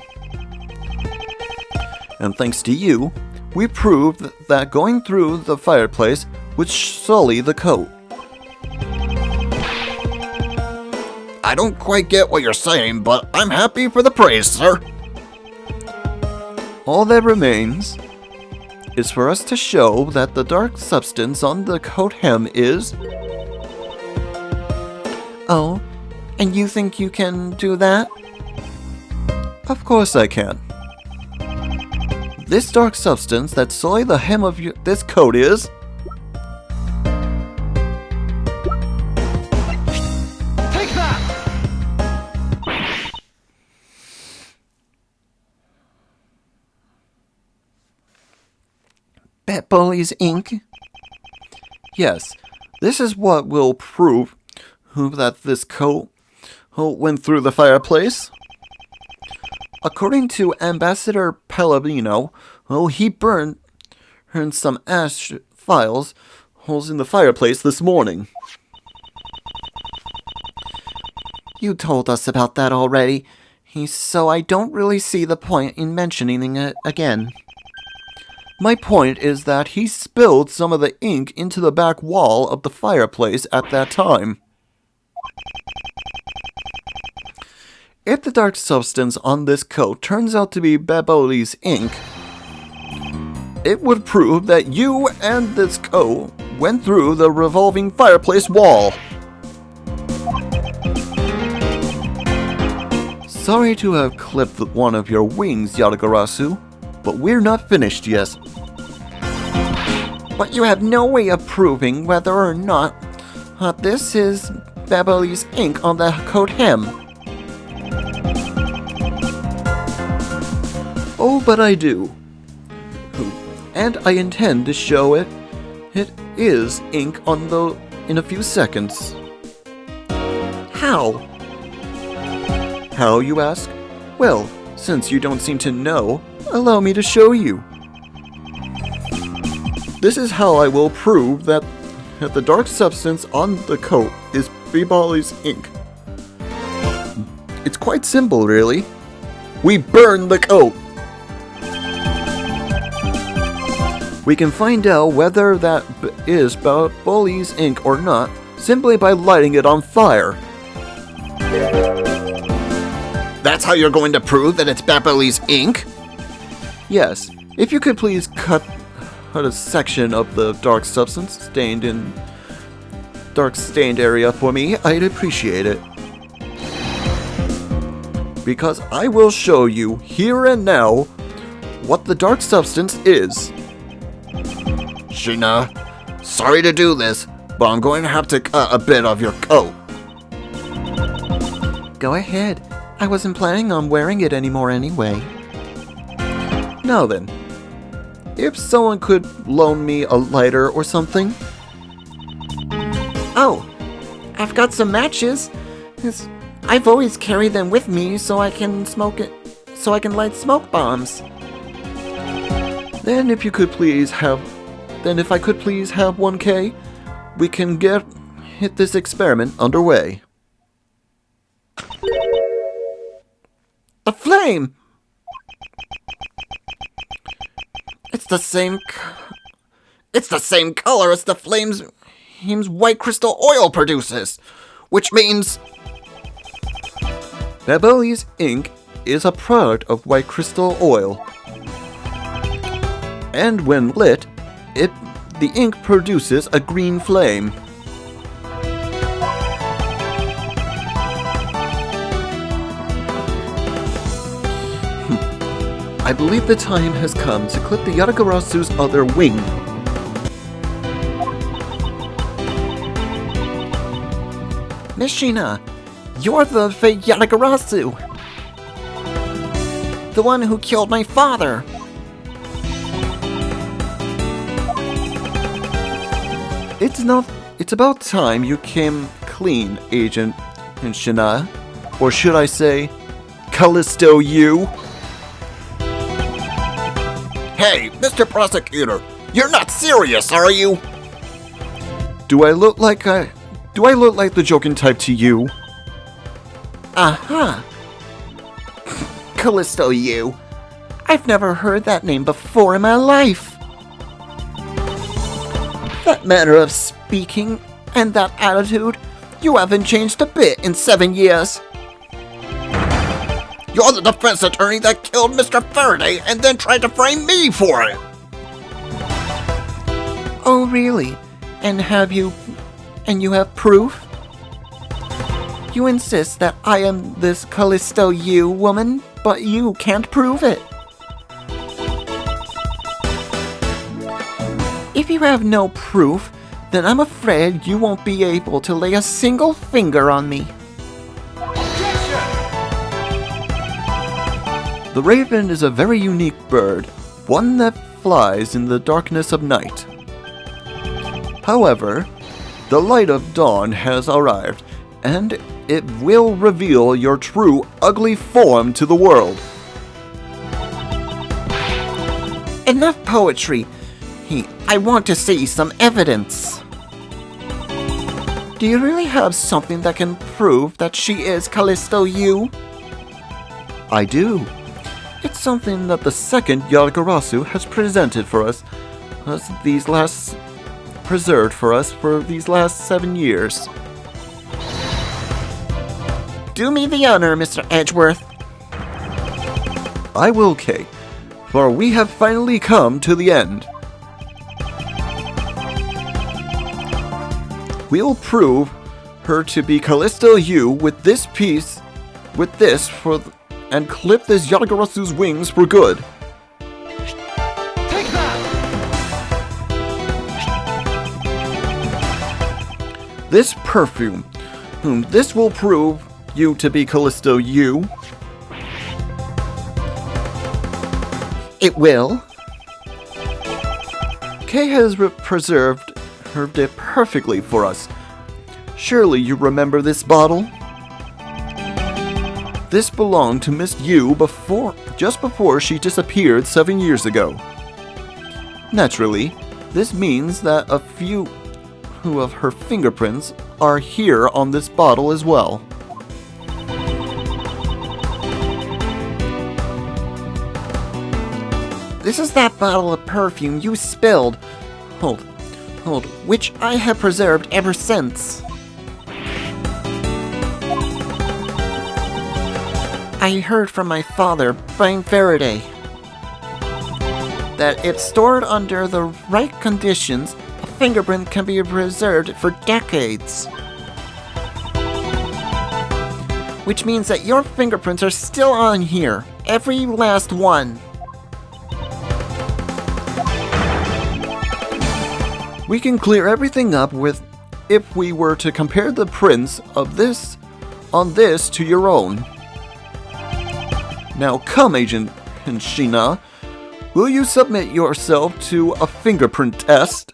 And thanks to you, we proved that going through the fireplace would sully the coat. I don't quite get what you're saying, but I'm happy for the praise, sir. All that remains is for us to show that the dark substance on the coat hem is... Oh, and you think you can do that? Of course I can. This dark substance that sullied the hem of this coat is... Take that! Bat Bully's ink? Yes, this is what will prove that this coat went through the fireplace. According to Ambassador Palladino, he burned some ash files in the fireplace this morning. You told us about that already, so I don't really see the point in mentioning it again. My point is that he spilled some of the ink into the back wall of the fireplace at that time. If the dark substance on this coat turns out to be Baboli's ink, it would prove that you and this coat went through the revolving fireplace wall. Sorry to have clipped one of your wings, Yatagarasu, but we're not finished yet. But you have no way of proving whether or not this is Baboli's ink on the coat hem. Oh, but I do. And I intend to show it. It is ink in a few seconds. How? How, you ask? Well, since you don't seem to know, allow me to show you. This is how I will prove that the dark substance on the coat is Bibali's ink. It's quite simple, really. We burn the coat. We can find out whether that is Bibali's ink or not simply by lighting it on fire. That's how you're going to prove that it's Bibali's ink? Yes, if you could please cut a section of the dark substance stained area for me, I'd appreciate it. Because I will show you here and now what the dark substance is. Sheena, sorry to do this, but I'm going to have to cut a bit of your coat. Go ahead. I wasn't planning on wearing it anymore anyway. Now then, if someone could loan me a lighter or something. Oh, I've got some matches. I've always carried them with me so I can light smoke bombs. Then if I could please have 1K, we can hit this experiment underway. A flame! It's the same color as the flames white crystal oil produces, which means Bibali's ink is a product of white crystal oil. And when lit, the ink produces a green flame. I believe the time has come to clip the Yatagarasu's other wing. Miss Sheena, you're the yatagarasu. The one who killed my father. It's about time you came clean, Agent Sheena. Or should I say, Callisto you? Hey, Mr. Prosecutor, you're not serious, are you? Do I look like the joking type to you? Aha! Callisto you. I've never heard that name before in my life. That manner of speaking and that attitude, you haven't changed a bit in 7 years. You're the defense attorney that killed Mr. Faraday and then tried to frame me for it! Oh, really? And you have proof? You insist that I am this Callisto you woman, but you can't prove it. If you have no proof, then I'm afraid you won't be able to lay a single finger on me. The raven is a very unique bird, one that flies in the darkness of night. However, the light of dawn has arrived, and it will reveal your true ugly form to the world. Enough poetry. I want to see some evidence. Do you really have something that can prove that she is Callisto you? I do. It's something that the second Yatagarasu has presented for us, preserved for us for these last 7 years. Do me the honor, Mr. Edgeworth. I will, Kay, for we have finally come to the end. We'll prove her to be Callisto you with this piece, and clip this Yatagarasu's wings for good. Take that! This perfume, this will prove you to be Callisto you. It will. Kay has preserved it perfectly for us. Surely you remember this bottle? This belonged to Miss Yu just before she disappeared 7 years ago. Naturally, this means that a few of her fingerprints are here on this bottle as well. This is that bottle of perfume you spilled. Hold, which I have preserved ever since. I heard from my father, Brian Faraday, that if stored under the right conditions, a fingerprint can be preserved for decades. Which means that your fingerprints are still on here, every last one. We can clear everything up if we were to compare the prints of this to your own. Now come, Agent Shina. Will you submit yourself to a fingerprint test?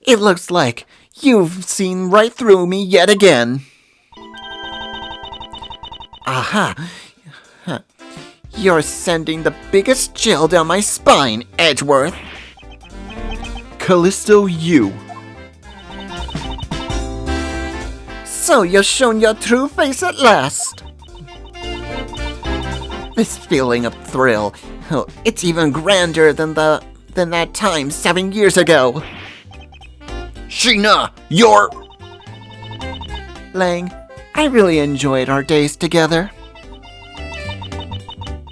It looks like you've seen right through me yet again. Aha! You're sending the biggest chill down my spine, Edgeworth. Callisto Yu. So you've shown your true face at last. This feeling of thrill, it's even grander than that time 7 years ago. Shina, you're... Lang, I really enjoyed our days together.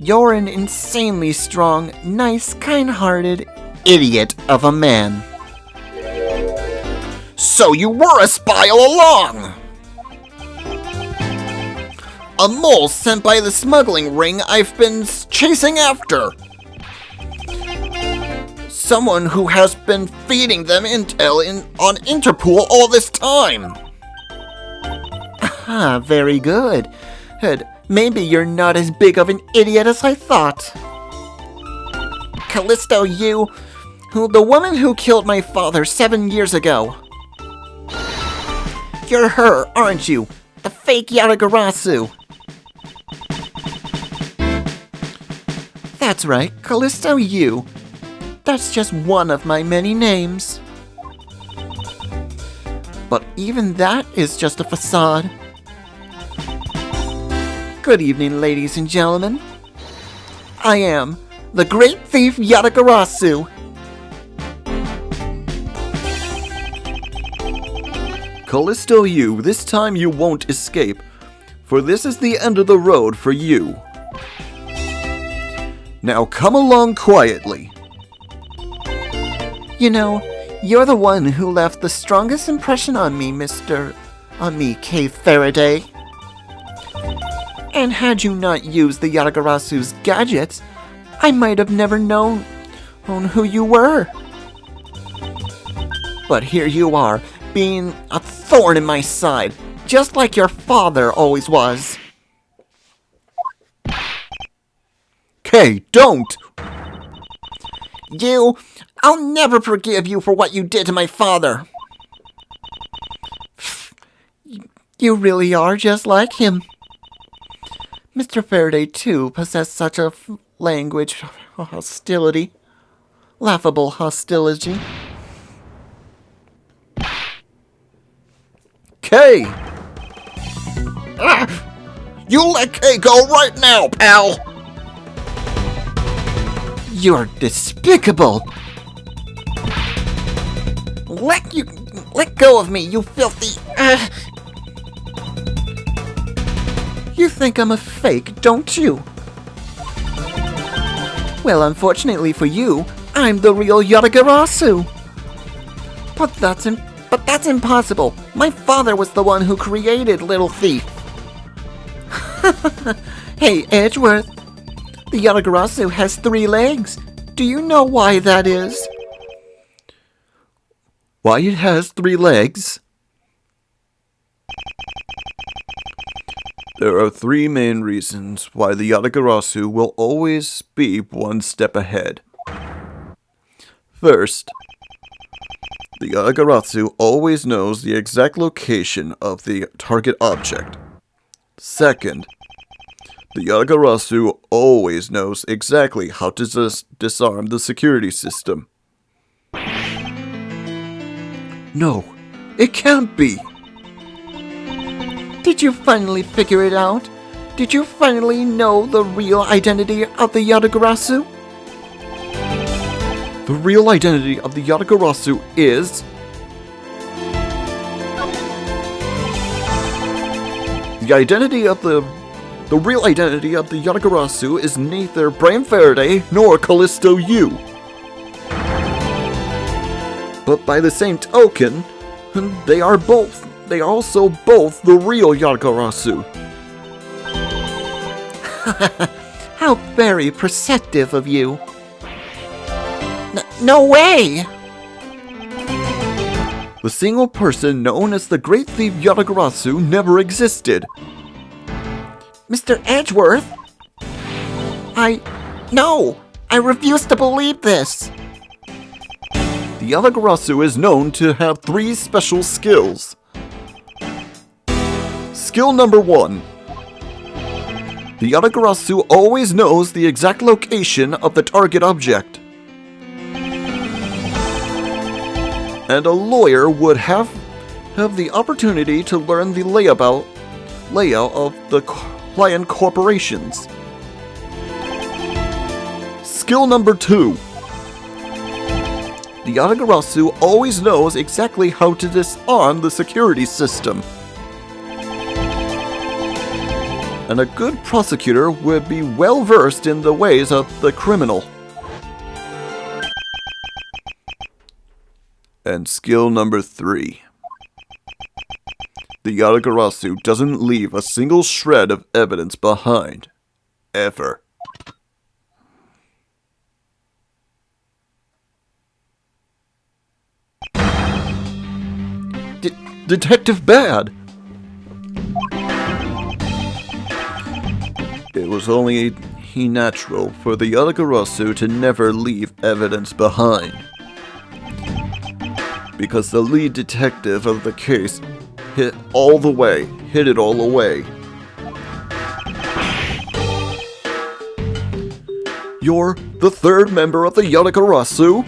You're an insanely strong, nice, kind-hearted idiot of a man. So you were a spy all along! A mole sent by the smuggling ring I've been chasing after. Someone who has been feeding them intel on Interpol all this time. Ah, very good. Maybe you're not as big of an idiot as I thought. Callisto Yu, the woman who killed my father 7 years ago. You're her, aren't you? The fake yatagarasu. That's right, Callisto Yu. That's just one of my many names. But even that is just a facade. Good evening, ladies and gentlemen. I am the great thief Yatagarasu. Callisto Yu, this time you won't escape, for this is the end of the road for you. Now come along quietly. You know, you're the one who left the strongest impression on me, K. Faraday. And had you not used the Yatagarasu's gadgets, I might have never known who you were. But here you are, being a thorn in my side, just like your father always was. Kay, don't! I'll never forgive you for what you did to my father. You really are just like him. Mr. Faraday, too, possessed such a language of hostility. Laughable hostility. Kay! You let Kay go right now, pal! You're despicable! Let go of me, you filthy... You think I'm a fake, don't you? Well, unfortunately for you, I'm the real Yatagarasu. But that's But that's impossible. My father was the one who created Little Thief. Hey, Edgeworth. The yatagarasu has 3 legs. Do you know why that is? Why it has 3 legs? There are 3 main reasons why the yatagarasu will always be one step ahead. First, the yatagarasu always knows the exact location of the target object. Second, the yatagarasu always knows exactly how to disarm the security system. No, it can't be. Did you finally figure it out? Did you finally know the real identity of the yatagarasu? The real identity of the yatagarasu is... The real identity of the yatagarasu is neither Brian Faraday nor Callisto U. But by the same token, they are also both the real yatagarasu. How very perceptive of you. No way! The single person known as the Great Thief Yatagarasu never existed. Mr. Edgeworth? No! I refuse to believe this! The Yatagarasu is known to have 3 special skills. Skill number 1. The yatagarasu always knows the exact location of the target object. And a lawyer would have the opportunity to learn the layout of the client corporations. Skill number 2. The yatagarasu always knows exactly how to disarm the security system. And a good prosecutor would be well versed in the ways of the criminal. And skill number 3. The yatagarasu doesn't leave a single shred of evidence behind. Ever. Detective Bad! It was only natural for the yatagarasu to never leave evidence behind. Because the lead detective of the case hid it all away. You're the 3rd member of the yatagarasu?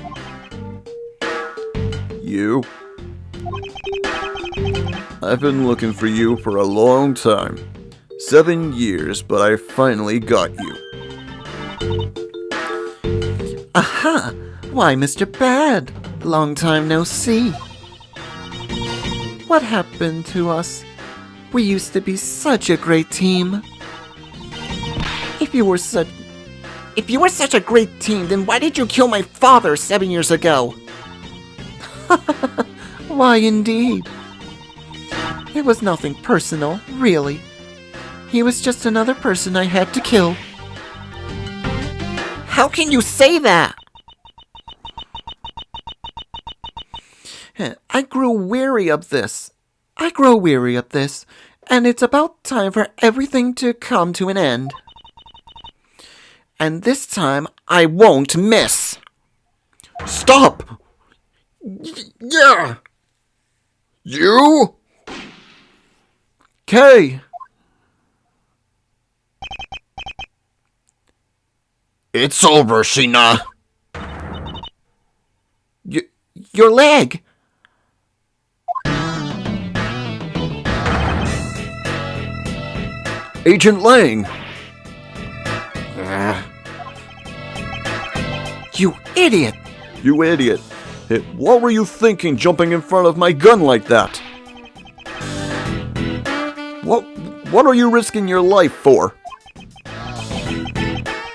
You? I've been looking for you for a long time. 7 years, but I finally got you. Aha! Why, Mr. Bad? Long time no see. What happened to us? We used to be such a great team. If you were such a great team, then why did you kill my father 7 years ago? Why, indeed. It was nothing personal, really. He was just another person I had to kill. How can you say that? I grow weary of this, and it's about time for everything to come to an end. And this time, I won't miss. Stop! Yeah! You? Kay! It's over, Sheena. Your leg! Agent Lang! You idiot! You idiot! What were you thinking jumping in front of my gun like that? What are you risking your life for?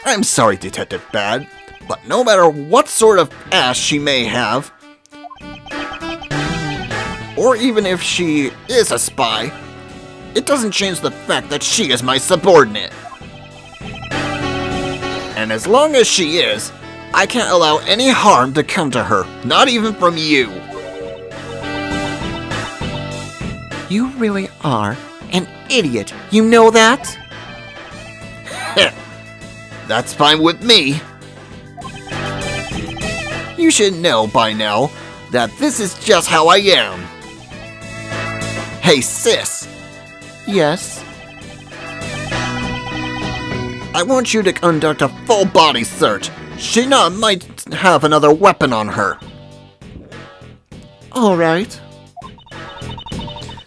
I'm sorry, Detective Bad, but no matter what sort of ass she may have, or even if she is a spy, it doesn't change the fact that she is my subordinate. And as long as she is, I can't allow any harm to come to her, not even from you. You really are an idiot. You know that? That's fine with me. You should know by now that this is just how I am. Hey, sis. Yes. I want you to conduct a full body search. Shina might have another weapon on her. All right.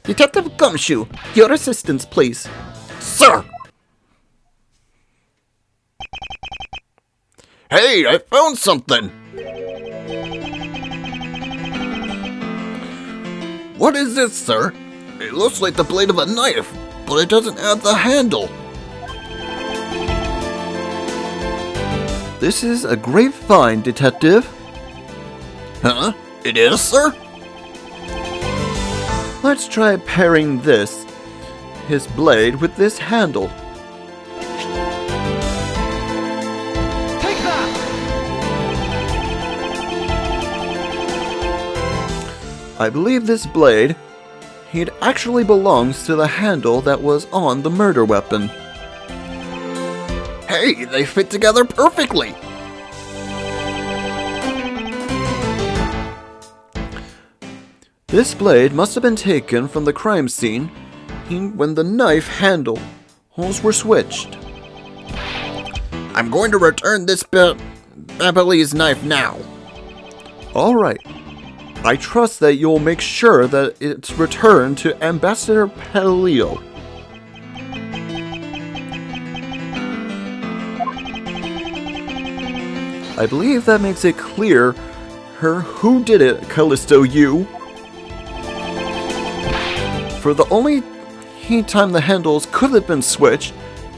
Detective Gumshoe, your assistance, please. Sir! Hey, I found something! What is this, sir? It looks like the blade of a knife, but it doesn't have the handle. This is a great find, Detective. Huh? It is, sir? Let's try pairing his blade with this handle. Take that! I believe this blade, it actually belongs to the handle that was on the murder weapon. Hey, they fit together perfectly! This blade must have been taken from the crime scene when the knife handles were switched. I'm going to return this Babyliss knife now. Alright. I trust that you'll make sure that it's returned to Ambassador Pelio. I believe that makes it clear who did it, Callisto, you. For the only time the handles could have been switched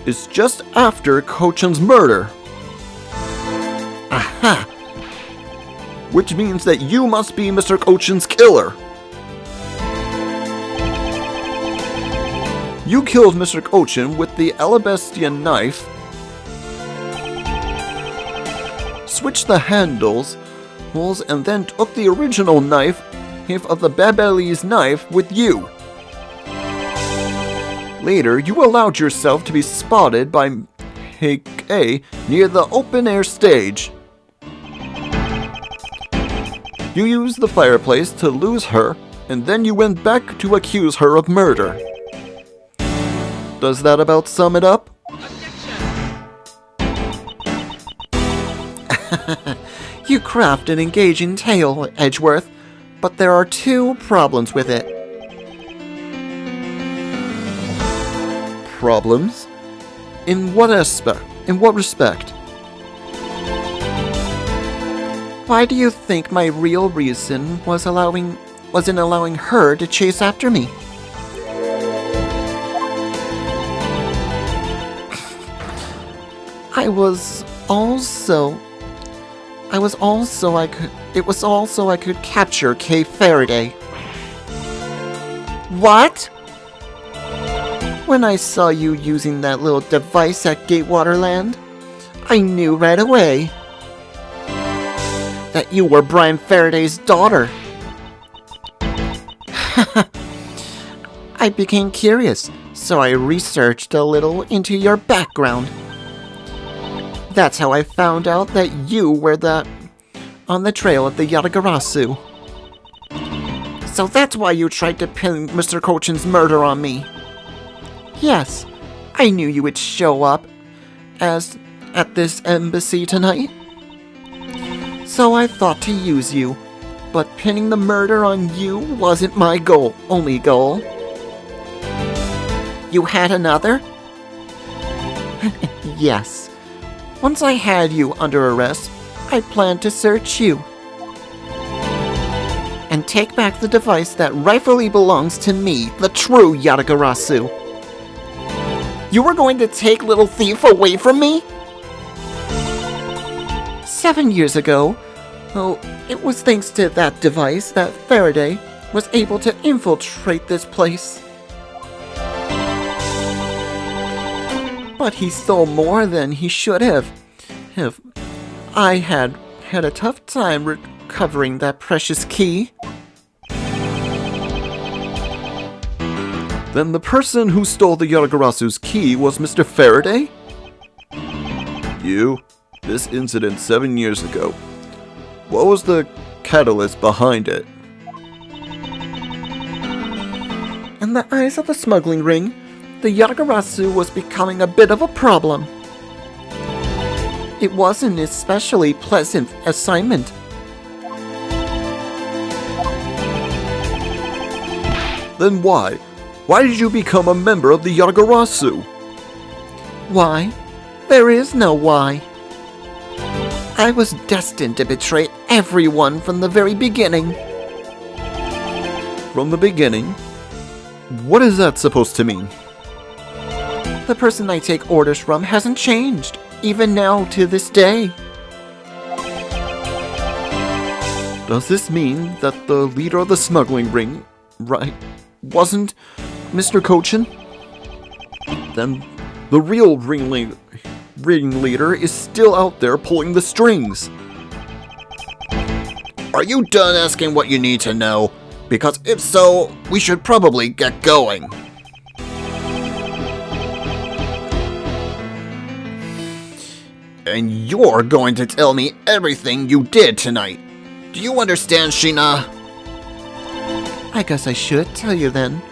is just after Kochan's murder. Aha! Which means that you must be Mr. Kochan's killer. You killed Mr. Kochan with the Alabastian knife, switched the handles, and then took the original knife of the Babyliss knife with you. Later, you allowed yourself to be spotted by Heike near the open-air stage. You used the fireplace to lose her, and then you went back to accuse her of murder. Does that about sum it up? You craft an engaging tale, Edgeworth, but there are two problems with it. Problems? In what aspect? In what respect? Why do you think my real reason was in allowing her to chase after me? It was also I could capture Kay Faraday. What? When I saw you using that little device at Gatewaterland, I knew right away that you were Brian Faraday's daughter. I became curious, so I researched a little into your background. That's how I found out that you were on the trail of the Yatagarasu. So that's why you tried to pin Mr. Kochan's murder on me. Yes, I knew you would show up at this embassy tonight. So I thought to use you, but pinning the murder on you wasn't my only goal. You had another? Yes. Once I had you under arrest, I planned to search you and take back the device that rightfully belongs to me, the true Yatagarasu. You were going to take little thief away from me? 7 years ago, it was thanks to that device that Faraday was able to infiltrate this place. But he stole more than he should have. I had a tough time recovering that precious key. Then the person who stole the Yatagarasu's key was Mr. Faraday? This incident 7 years ago. What was the catalyst behind it? In the eyes of the smuggling ring, the yatagarasu was becoming a bit of a problem. It wasn't an especially pleasant assignment. Then why? Why did you become a member of the Yatagarasu? Why? There is no why. I was destined to betray everyone from the very beginning. From the beginning? What is that supposed to mean? The person I take orders from hasn't changed, even now to this day. Does this mean that the leader of the smuggling ring, wasn't Mr. Cochin? Then the real ringleader is still out there pulling the strings. Are you done asking what you need to know? Because if so, we should probably get going. And you're going to tell me everything you did tonight. Do you understand, Sheena? I guess I should tell you then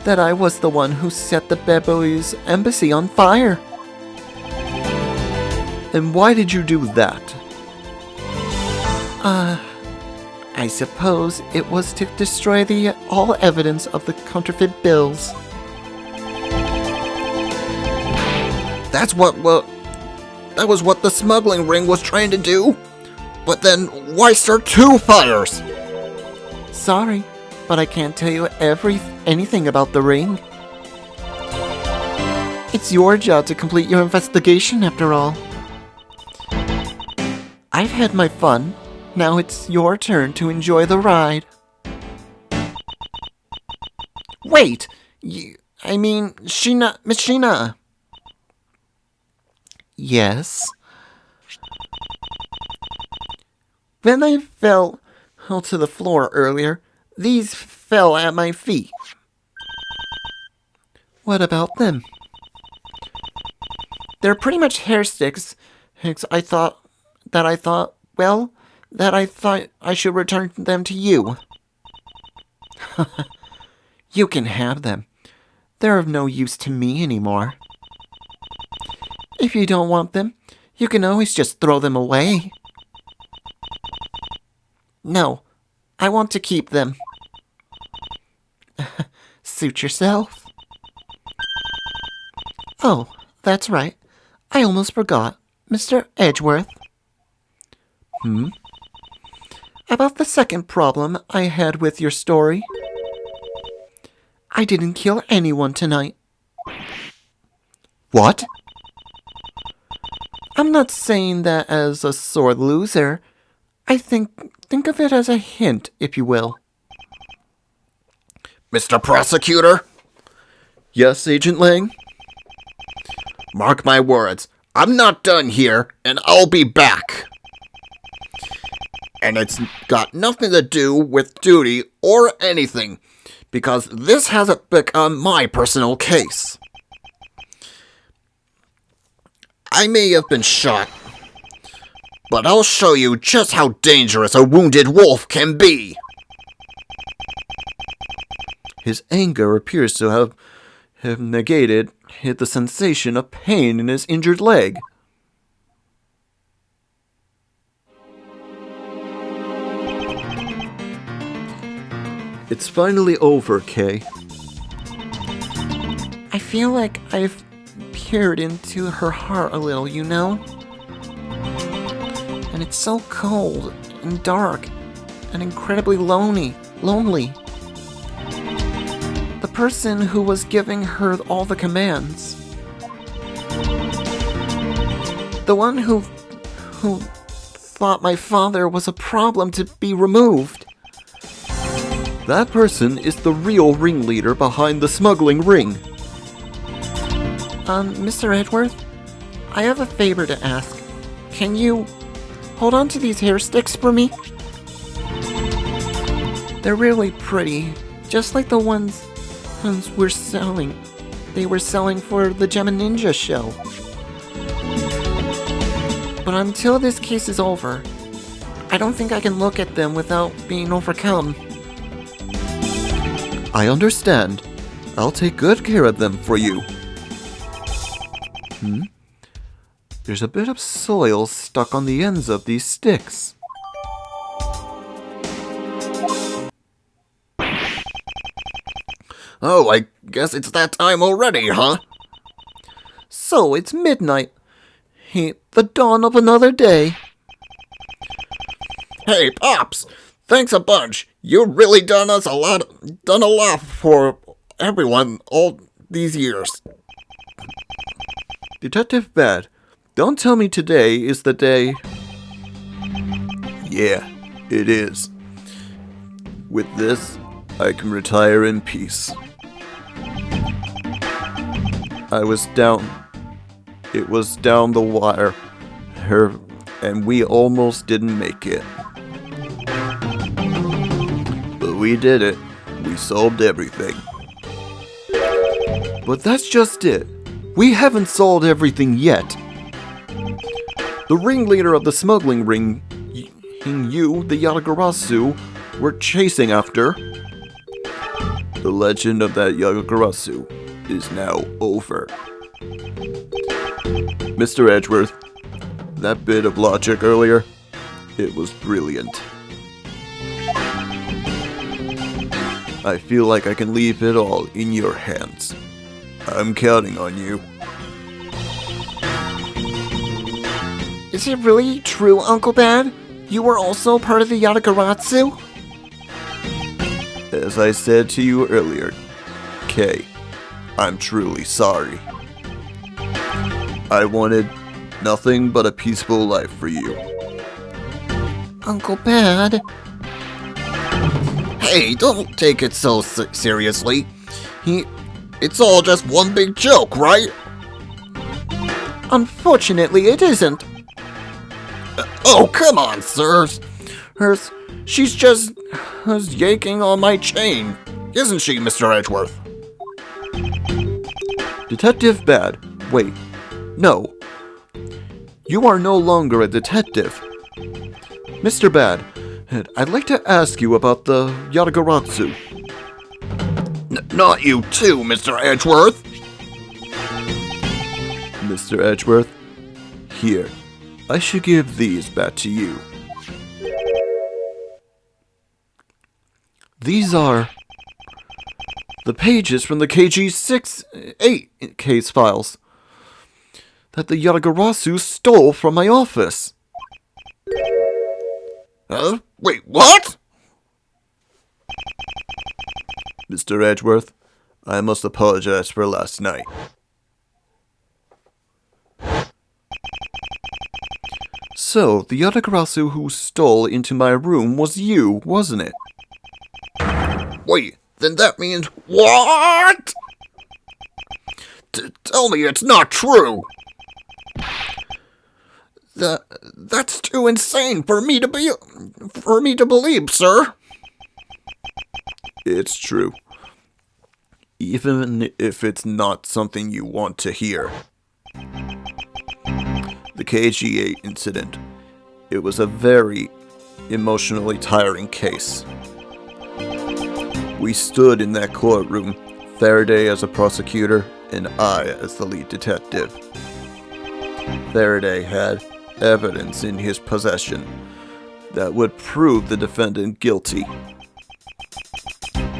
that I was the one who set the Babui's embassy on fire. And why did you do that? I suppose it was to destroy all evidence of the counterfeit bills. That was what the smuggling ring was trying to do? But then, why start 2 fires? Sorry, but I can't tell you anything about the ring. It's your job to complete your investigation, after all. I've had my fun. Now it's your turn to enjoy the ride. Wait! Sheena, Miss Sheena! Yes? When I fell to the floor earlier, these fell at my feet. What about them? They're pretty much hair sticks. I thought I should return them to you. You can have them. They're of no use to me anymore. If you don't want them, you can always just throw them away. No, I want to keep them. Suit yourself. Oh, that's right. I almost forgot. Mr. Edgeworth. About the second problem I had with your story. I didn't kill anyone tonight. What? I'm not saying that as a sore loser. I think of it as a hint, if you will. Mr. Prosecutor? Yes, Agent Lang? Mark my words, I'm not done here, and I'll be back. And it's got nothing to do with duty or anything, because this hasn't become my personal case. I may have been shot, but I'll show you just how dangerous a wounded wolf can be. His anger appears to have negated the sensation of pain in his injured leg. It's finally over, Kay. I feel like I've peered into her heart a little, you know? And it's so cold and dark and incredibly lonely. The person who was giving her all the commands. The one who thought my father was a problem to be removed. That person is the real ringleader behind the smuggling ring. Mr. Edgeworth, I have a favor to ask. Can you hold on to these hair sticks for me? They're really pretty, just like the ones we're selling. They were selling for the Gem and Ninja show. But until this case is over, I don't think I can look at them without being overcome. I understand. I'll take good care of them for you. There's a bit of soil stuck on the ends of these sticks. Oh, I guess it's that time already, huh? So it's midnight. The dawn of another day. Hey, Pops! Thanks a bunch. You really done a lot for everyone all these years. Detective Bad, don't tell me today is the day. Yeah, it is. With this, I can retire in peace. It was down the wire, and we almost didn't make it. But we did it. We solved everything. But that's just it. We haven't solved everything yet. The ringleader of the smuggling ring, you, the Yatagarasu, were chasing after. The legend of that yatagarasu is now over. Mr. Edgeworth, that bit of logic earlier, it was brilliant. I feel like I can leave it all in your hands. I'm counting on you. Is it really true, Uncle Bad? You were also part of the yatagarasu? As I said to you earlier, Kay, I'm truly sorry. I wanted nothing but a peaceful life for you. Uncle Bad? Hey, don't take it so seriously. It's all just one big joke, right? Unfortunately, it isn't. Oh, come on, sirs. She's just yanking on my chain, isn't she, Mr. Edgeworth? Detective Bad, wait. No. You are no longer a detective. Mr. Bad, I'd like to ask you about the yatagarasu. Not you too, Mr. Edgeworth. Mr. Edgeworth, here. I should give these back to you. These are the pages from the KG-8 case files that the yatagarasu stole from my office. Huh? Wait, what? Mr. Edgeworth, I must apologize for last night. So, the yatagarasu who stole into my room was you, wasn't it? Wait, then that means what? Tell me it's not true. That's too insane for me to believe, sir. It's true. Even if it's not something you want to hear. The KG-8 incident. It was a very emotionally tiring case. We stood in that courtroom, Faraday as a prosecutor and I as the lead detective. Faraday had evidence in his possession that would prove the defendant guilty.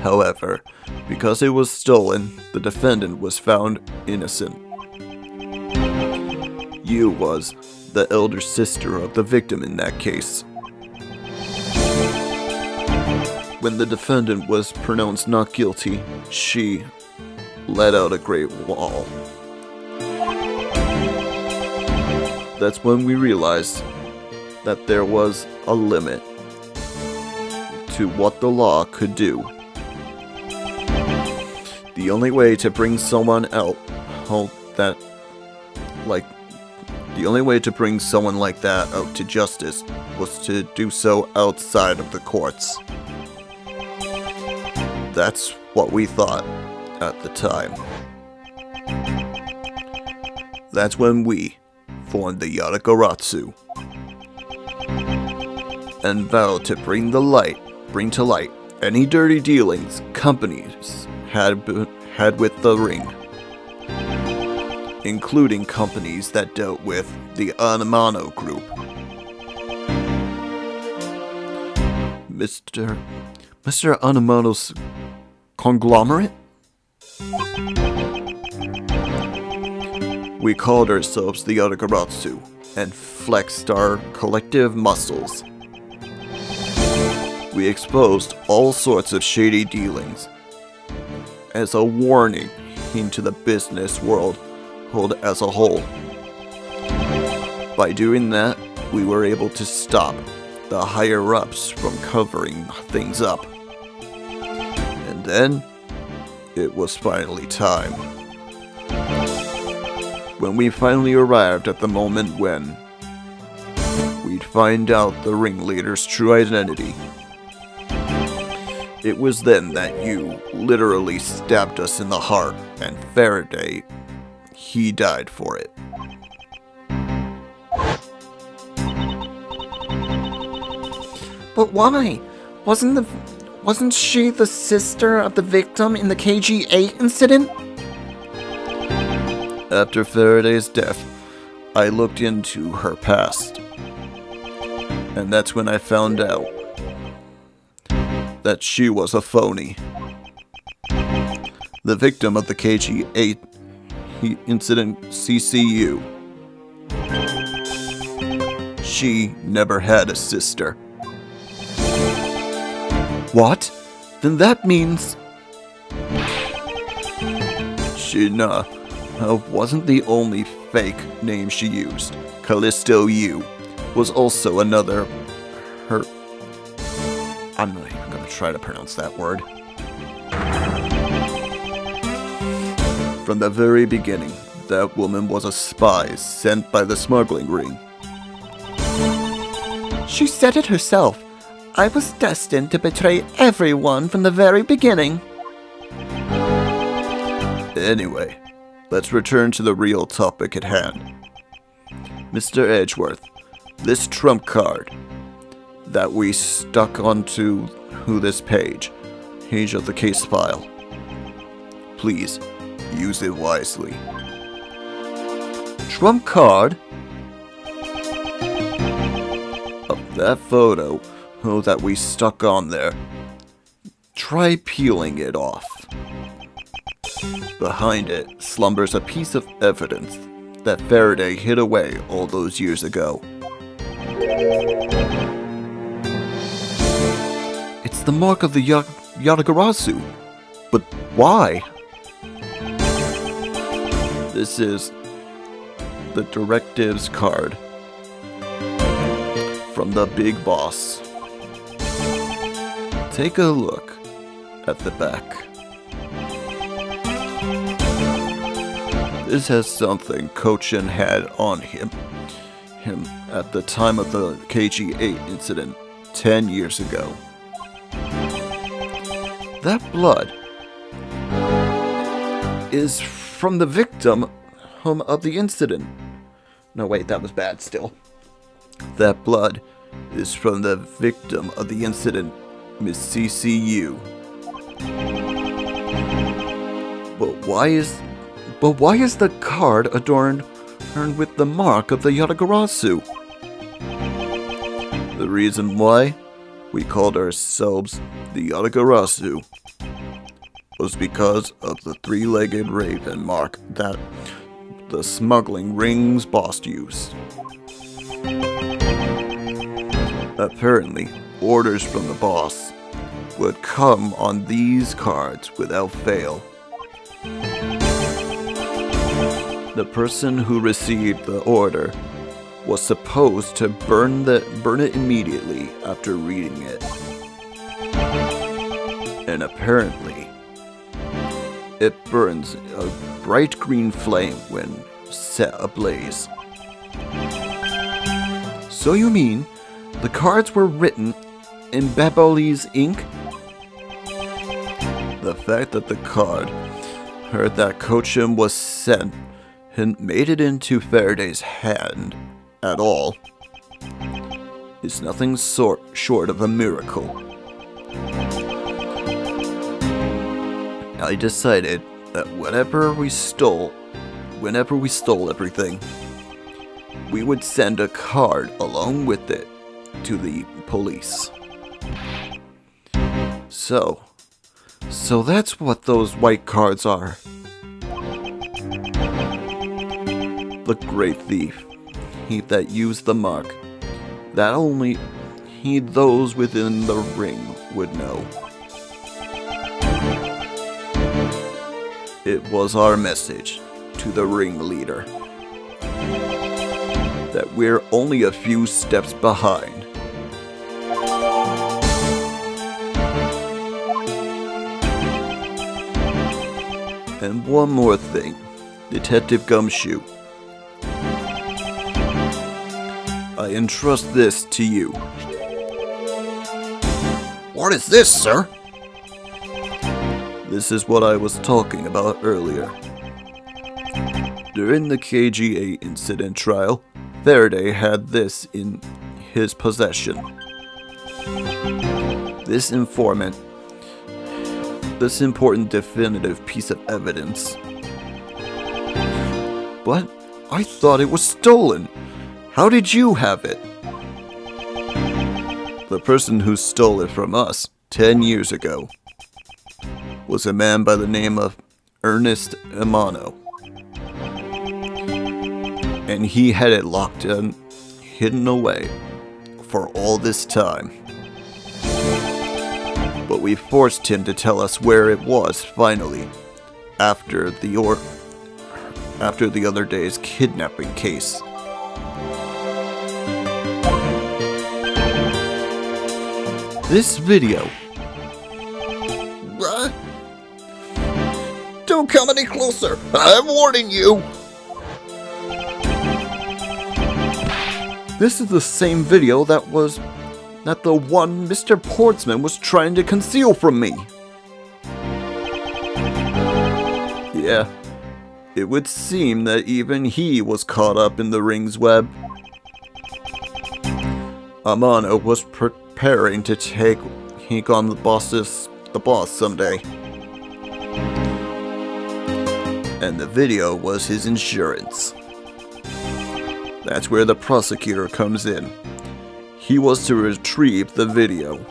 However, because it was stolen, the defendant was found innocent. You was the elder sister of the victim in that case. When the defendant was pronounced not guilty, she let out a great wail. That's when we realized that there was a limit to what the law could do. The only way to bring someone out, the only way to bring someone like that out to justice was to do so outside of the courts. That's what we thought at the time. That's when we formed the Yatagarasu and vowed to bring to light any dirty dealings companies had with the ring, including companies that dealt with the Anamano group. Mr. Anamano's conglomerate? We called ourselves the yatagarasu and flexed our collective muscles. We exposed all sorts of shady dealings as a warning into the business world as a whole. By doing that, we were able to stop the higher-ups from covering things up. And then, it was finally time. When we finally arrived at the moment when we'd find out the ringleader's true identity, it was then that you literally stabbed us in the heart, and Faraday, he died for it. But why? Wasn't she the sister of the victim in the KG8 incident? After Faraday's death, I looked into her past. And that's when I found out that she was a phony. The victim of the KG8 incident CCU. She never had a sister. What? Then that means... She wasn't the only fake name she used. Callisto U was also another... I'm not even going to try to pronounce that word. From the very beginning, that woman was a spy sent by the smuggling ring. She said it herself. I was destined to betray everyone from the very beginning. Anyway, let's return to the real topic at hand. Mr. Edgeworth, this trump card that we stuck onto this page of the case file, please use it wisely. Trump card? Of that photo that we stuck on there. Try peeling it off. Behind it slumbers a piece of evidence that Faraday hid away all those years ago. It's the mark of the yatagarasu. But why? This is the directives card from the big boss. Take a look at the back. This has something Kochin had on him at the time of the KG8 incident 10 years ago. That blood is from the victim of the incident. No, wait, that was bad still. That blood is from the victim of the incident, Miss CCU. But why is the card adorned with the mark of the yatagarasu? The reason why we called ourselves the yatagarasu was because of the three-legged raven mark that the smuggling ring's boss used. Apparently, orders from the boss would come on these cards without fail. The person who received the order was supposed to burn it immediately after reading it. And apparently, It burns a bright green flame when set ablaze. So you mean the cards were written in Baboli's ink? The fact that the card heard that Kochim was sent and made it into Faraday's hand at all is nothing short of a miracle. I decided that whenever we stole everything, we would send a card along with it to the police. So that's what those white cards are. The great thief, he that used the mark, that only those within the ring would know. It was our message to the ringleader that we're only a few steps behind. And one more thing, Detective Gumshoe. I entrust this to you. What is this, sir? This is what I was talking about earlier. During the KGA incident trial, Faraday had this in his possession. This important definitive piece of evidence. But I thought it was stolen. How did you have it? The person who stole it from us 10 years ago was a man by the name of Ernest Amano. And he had it locked and hidden away for all this time. But we forced him to tell us where it was finally, after the other day's kidnapping case. This video. Don't come any closer. I'm warning you. This is the same video that the one Mr. Portsman was trying to conceal from me. Yeah, it would seem that even he was caught up in the ring's web. Amano was preparing to take on the boss someday. And the video was his insurance. That's where the prosecutor comes in. He was to retrieve the video.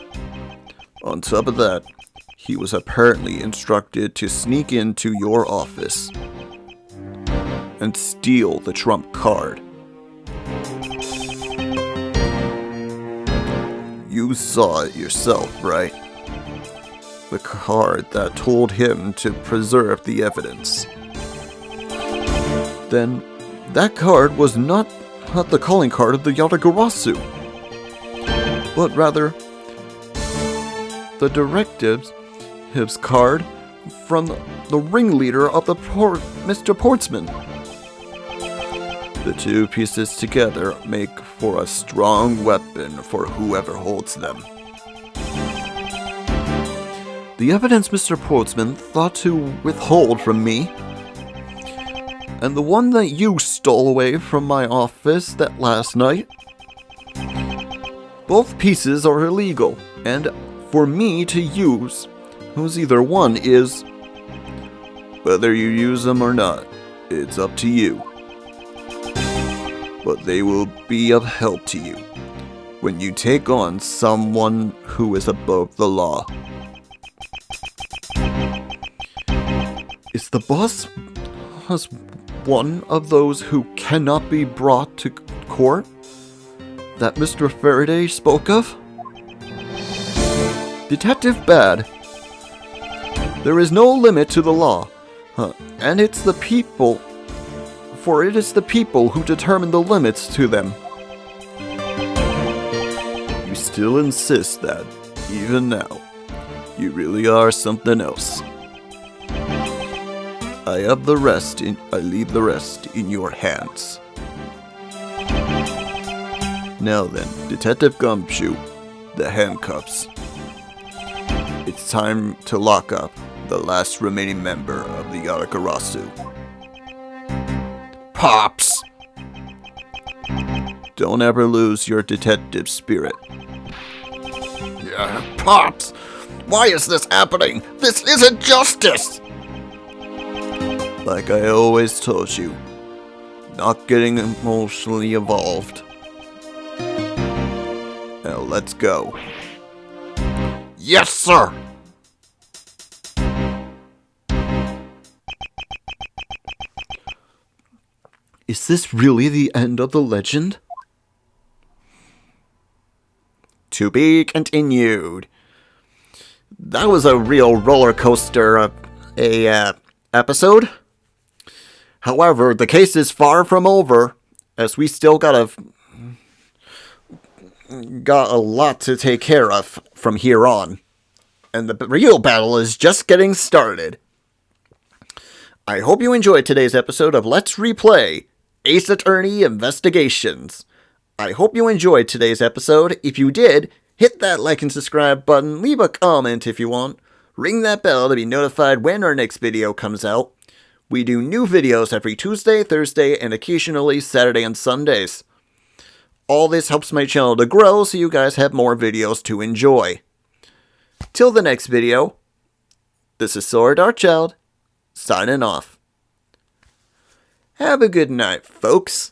On top of that, he was apparently instructed to sneak into your office and steal the trump card. You saw it yourself, right? The card that told him to preserve the evidence. Then, that card was not the calling card of the yatagarasu, but rather the directives, his card from the ringleader of the Mr. Portsman. The two pieces together make for a strong weapon for whoever holds them. The evidence Mr. Portsman thought to withhold from me, and the one that you stole away from my office that last night, both pieces are illegal, and for me to use, whose either one is, whether you use them or not, it's up to you. But they will be of help to you when you take on someone who is above the law. Is the boss one of those who cannot be brought to court that Mr. Faraday spoke of? Detective Bad, there is no limit to the law, and it is the people who determine the limits to them. You still insist that, even now, you really are something else. I leave the rest in your hands. Now then, Detective Gumshoe, the handcuffs. It's time to lock up the last remaining member of the yatagarasu. Pops! Don't ever lose your detective spirit. Pops! Why is this happening? This isn't justice! Like I always told you, not getting emotionally involved. Now let's go. Yes, sir! Is this really the end of the legend? To be continued. That was a real roller coaster episode. However, the case is far from over, as we still got a lot to take care of from here on. And the real battle is just getting started. I hope you enjoyed today's episode of Let's Replay Ace Attorney Investigations. I hope you enjoyed today's episode. If you did, hit that like and subscribe button, leave a comment if you want, ring that bell to be notified when our next video comes out. We do new videos every Tuesday, Thursday, and occasionally Saturday and Sundays. All this helps my channel to grow so you guys have more videos to enjoy. Till the next video, this is Saur Darkchylde, signing off. Have a good night, folks.